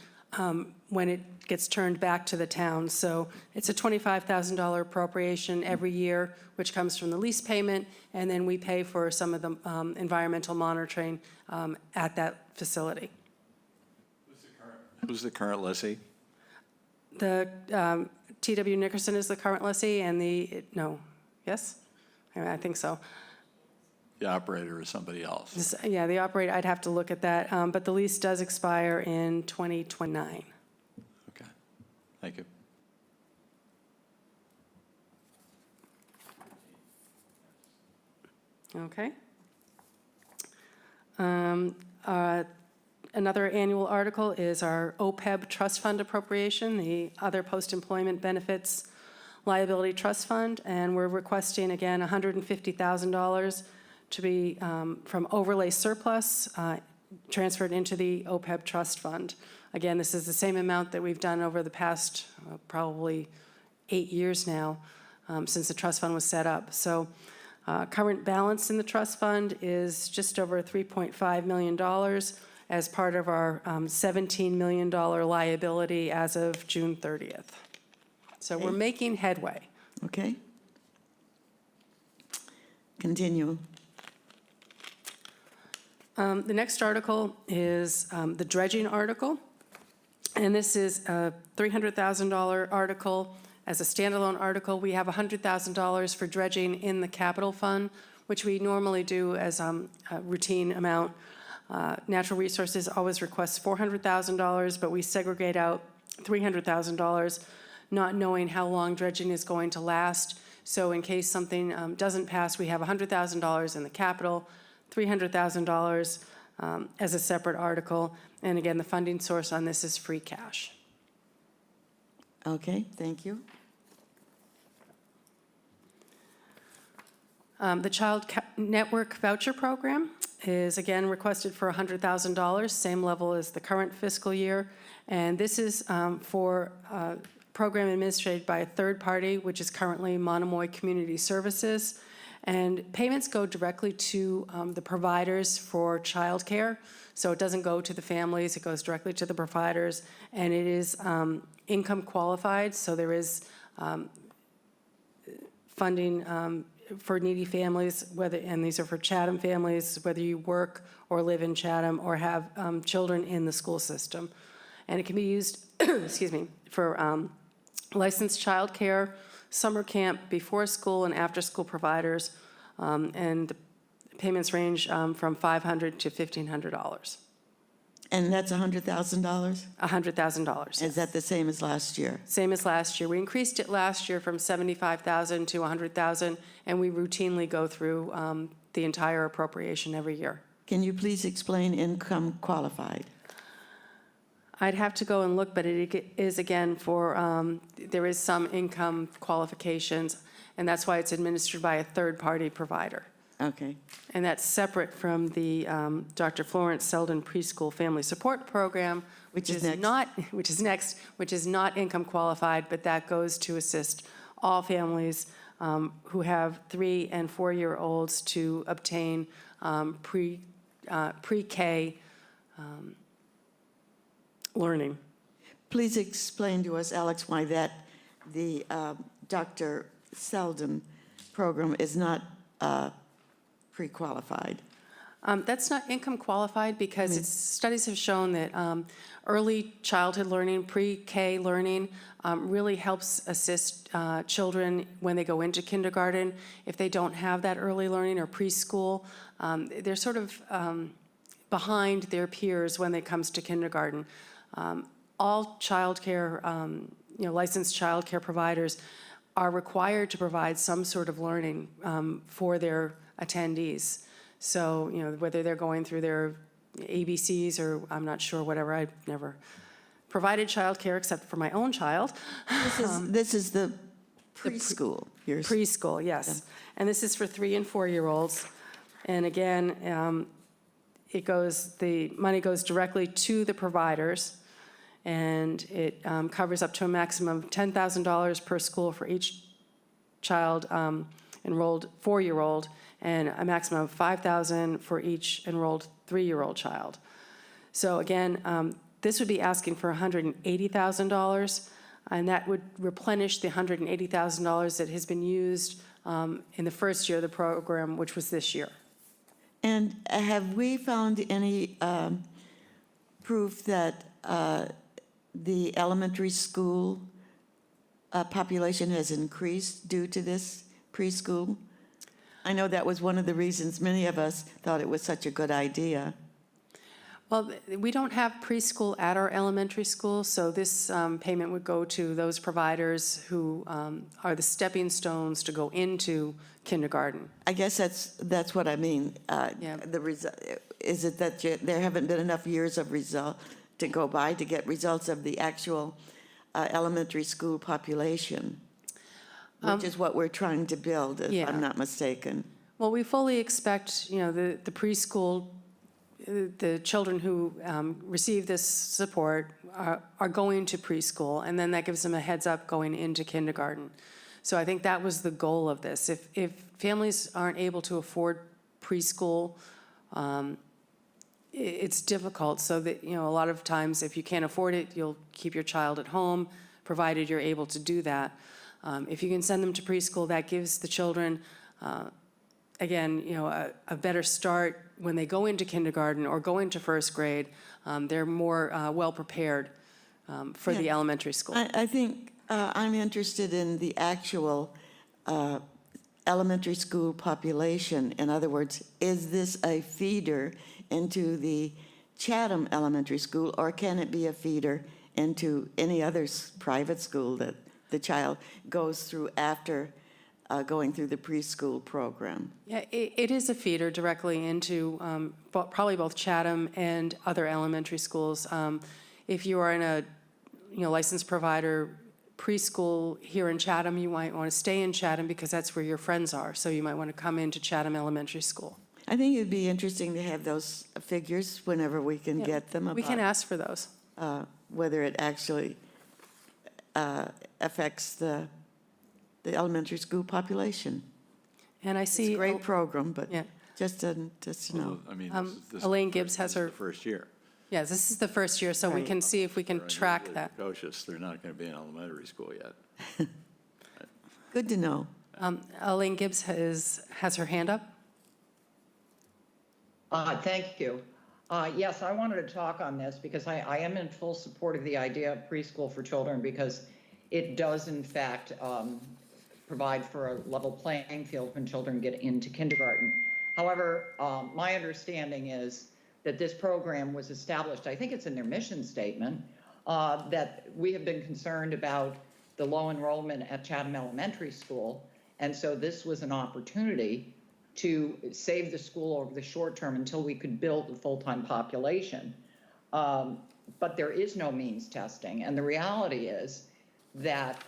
when it gets turned back to the town. So it's a $25,000 appropriation every year, which comes from the lease payment, and then we pay for some of the environmental monitoring at that facility. Who's the current lessee? The T.W. Nickerson is the current lessee, and yes? I think so. The operator is somebody else. Yeah, the operator, I'd have to look at that, but the lease does expire in 2029. Okay, thank you. Okay. Another annual article is our OPEB trust fund appropriation, the Other Post-Employment Benefits Liability Trust Fund, and we're requesting, again, $150,000 to be from overlay surplus transferred into the OPEB trust fund. Again, this is the same amount that we've done over the past probably 8 years now since the trust fund was set up. So current balance in the trust fund is just over $3.5 million as part of our $17 million liability as of June 30th. So we're making headway. Okay. Continue. The next article is the dredging article, and this is a $300,000 article. As a standalone article, we have $100,000 for dredging in the capital fund, which we normally do as a routine amount. Natural Resources always requests $400,000, but we segregate out $300,000, not knowing how long dredging is going to last. So in case something doesn't pass, we have $100,000 in the capital, $300,000 as a separate article. And again, the funding source on this is free cash. Okay, thank you. The Child Network Voucher Program is again requested for $100,000, same level as the current fiscal year. And this is for a program administered by a third party, which is currently Monomoy Community Services. And payments go directly to the providers for childcare. So it doesn't go to the families, it goes directly to the providers. And it is income qualified, so there is funding for needy families, and these are for Chatham families, whether you work or live in Chatham or have children in the school system. And it can be used, excuse me, for licensed childcare, summer camp, before school and after school providers, and the payments range from $500 to $1,500. And that's $100,000? $100,000. Is that the same as last year? Same as last year. We increased it last year from $75,000 to $100,000, and we routinely go through the entire appropriation every year. Can you please explain income qualified? I'd have to go and look, but it is, again, for, there is some income qualifications, and that's why it's administered by a third-party provider. Okay. And that's separate from the Dr. Florence Selden Preschool Family Support Program, which is not income qualified, but that goes to assist all families who have 3- and 4-year-olds to obtain pre-K learning. Please explain to us, Alex, why the Dr. Selden program is not pre-qualified. That's not income qualified because studies have shown that early childhood learning, pre-K learning, really helps assist children when they go into kindergarten. If they don't have that early learning or preschool, they're sort of behind their peers when it comes to kindergarten. All childcare, licensed childcare providers are required to provide some sort of learning for their attendees. So, whether they're going through their ABCs or I'm not sure, whatever, I've never provided childcare except for my own child. This is the preschool. Preschool, yes. And this is for 3- and 4-year-olds. And again, the money goes directly to the providers, and it covers up to a maximum of $10,000 per school for each child enrolled 4-year-old, and a maximum of $5,000 for each enrolled 3-year-old child. So again, this would be asking for $180,000, and that would replenish the $180,000 that has been used in the first year of the program, which was this year. And have we found any proof that the elementary school population has increased due to this preschool? I know that was one of the reasons many of us thought it was such a good idea. Well, we don't have preschool at our elementary school, so this payment would go to those providers who are the stepping stones to go into kindergarten. I guess that's what I mean. Yeah. Is it that there haven't been enough years of result to go by to get results of the actual elementary school population, which is what we're trying to build, if Yeah. I'm not mistaken. Well, we fully expect, the preschool, the children who receive this support are going to preschool, and then that gives them a heads up going into kindergarten. So I think that was the goal of this. If families aren't able to afford preschool, it's difficult. So that, a lot of times if you can't afford it, you'll keep your child at home, provided you're able to do that. If you can send them to preschool, that gives the children, again, a better start when they go into kindergarten or go into first grade. They're more well-prepared for the elementary school. I think I'm interested in the actual elementary school population. In other words, is this a feeder into the Chatham Elementary School, or can it be a feeder into any other private school that the child goes through after going through the preschool program? Yeah, it is a feeder directly into probably both Chatham and other elementary schools. If you are in a licensed provider preschool here in Chatham, you might want to stay in Chatham because that's where your friends are. So you might want to come into Chatham Elementary School. I think it'd be interesting to have those figures whenever we can Yeah, get them We can about ask for those. whether it actually affects the elementary school population. And I It's see. a great program, but Yeah. just I mean, this Elaine Gibbs has this is her- the first year. Yeah, this is the first year, so we Right. can see if we can They're track unusually that. precocious. They're not going to be in elementary school yet. good to know. Elaine Gibbs has her hand up. Thank you. Yes, I wanted to talk on this because I am in full support of the idea of preschool for children, because it does in fact provide for a level playing field when children get into kindergarten. However, my understanding is that this program was established, I think it's in their mission statement, that we have been concerned about the low enrollment at Chatham Elementary School. And so this was an opportunity to save the school over the short term until we could build a full-time population. But there is no means testing. And the reality is that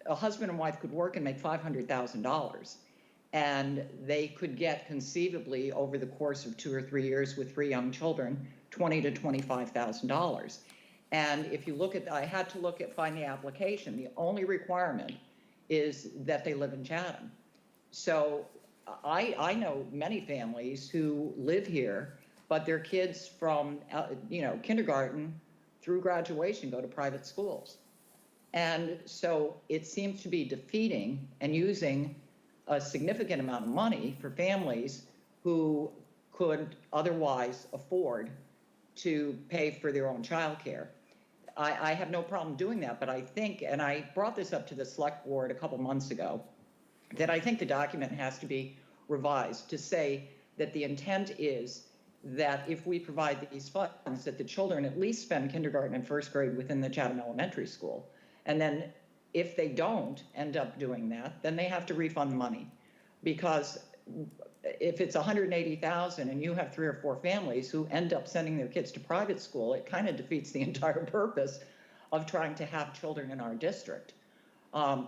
a husband and wife could work and make $500,000. And they could get conceivably over the course of 2 or 3 years with 3 young children, $20,000 to $25,000. And if you look at, I had to find the application. The only requirement is that they live in Chatham. So I know many families who live here, but their kids from kindergarten through graduation go to private schools. And so it seems to be defeating and using a significant amount of money for families who could otherwise afford to pay for their own childcare. I have no problem doing that, but I think, and I brought this up to the select board a couple months ago, that I think the document has to be revised to say that the intent is that if we provide these funds, that the children at least spend kindergarten and first grade within the Chatham Elementary School. And then if they don't end up doing that, then they have to refund the money. Because if it's $180,000 and you have 3 or 4 families who end up sending their kids to private school, it kind of defeats the entire purpose of trying to have children in our district.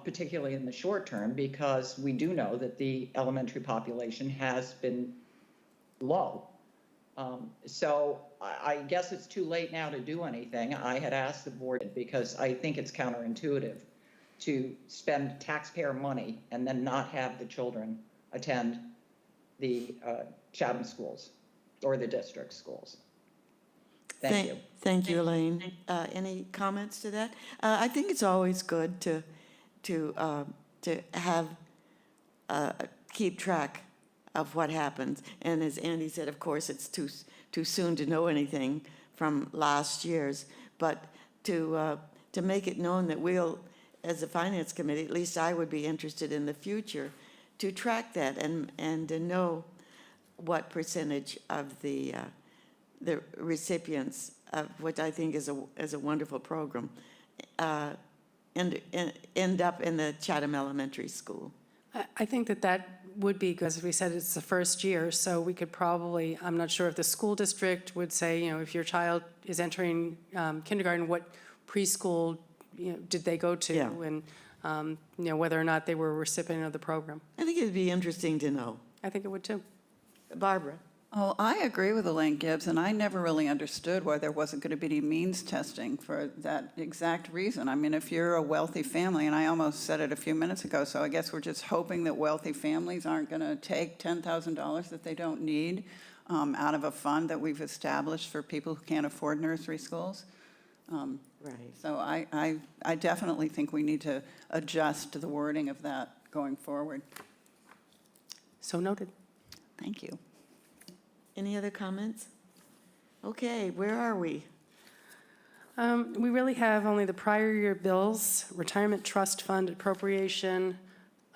particularly in the short term, because we do know that the elementary population has been low. So I guess it's too late now to do anything. I had asked the board, because I think it's counterintuitive to spend taxpayer money and then not have the children attend the Chatham schools or the district schools. Thank you. Thank you, Elaine. Any comments to that? I think it's always good to have, keep track of what happens. And as Andy said, of course, it's too soon to know anything from last year's, but to make it known that we'll, as a finance committee, at least I would be interested in the future, to track that and to know what percentage of the recipients of what I think is a wonderful program, and end up in the Chatham Elementary School. I think that would be, because as we said, it's the first year, so we could probably, I'm not sure if the school district would say, if your child is entering kindergarten, what preschool, did they go to? Yeah. And, whether or not they were a recipient of the program. I think it'd be interesting to know. I think it would too. Barbara? Oh, I agree with Elaine Gibbs, and I never really understood why there wasn't going to be any means testing for that exact reason. I mean, if you're a wealthy family, and I almost said it a few minutes ago, so I guess we're just hoping that wealthy families aren't going to take $10,000 that they don't need out of a fund that we've established for people who can't afford nursery schools. Right. So I definitely think we need to adjust the wording of that going forward. So noted. Thank you. Any other comments? Okay, where are we? We really have only the prior year bills, retirement trust fund appropriation,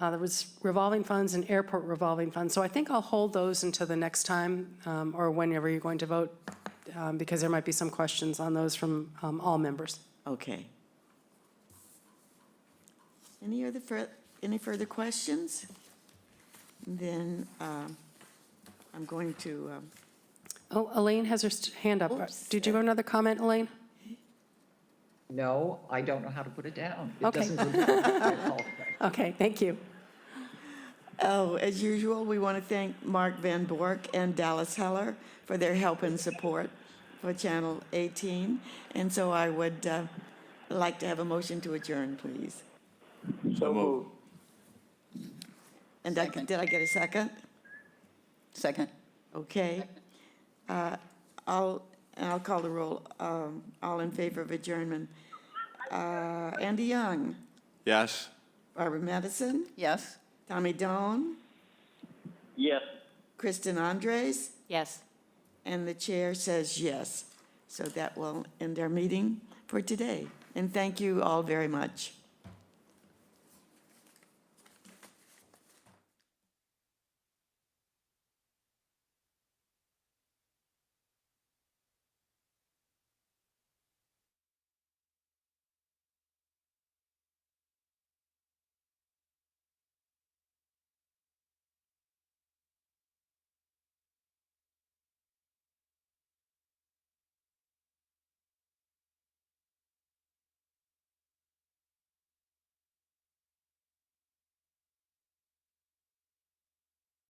there was revolving funds and airport revolving funds. So I think I'll hold those until the next time, or whenever you're going to vote, because there might be some questions on those from all members. Okay. Any further questions? Then I'm going to, Oh, Elaine has her hand up. Oops. Did you have another comment, Elaine? No, I don't know how to put it down. It Okay. doesn't go down. Okay, thank you. as usual, we want to thank Mark Van Bork and Dallas Heller for their help and support for Channel 18. And so I would like to have a motion to adjourn, please. So moved. And Second. did I get a second? Second. Okay. I'll call the roll. All in favor of adjournment. Andy Young, Yes? Barbara Madison, Yes? Tommy Doan, Yes. Kristen Andres, Yes. and the chair says yes. So that will end our meeting for today. And thank you all very much.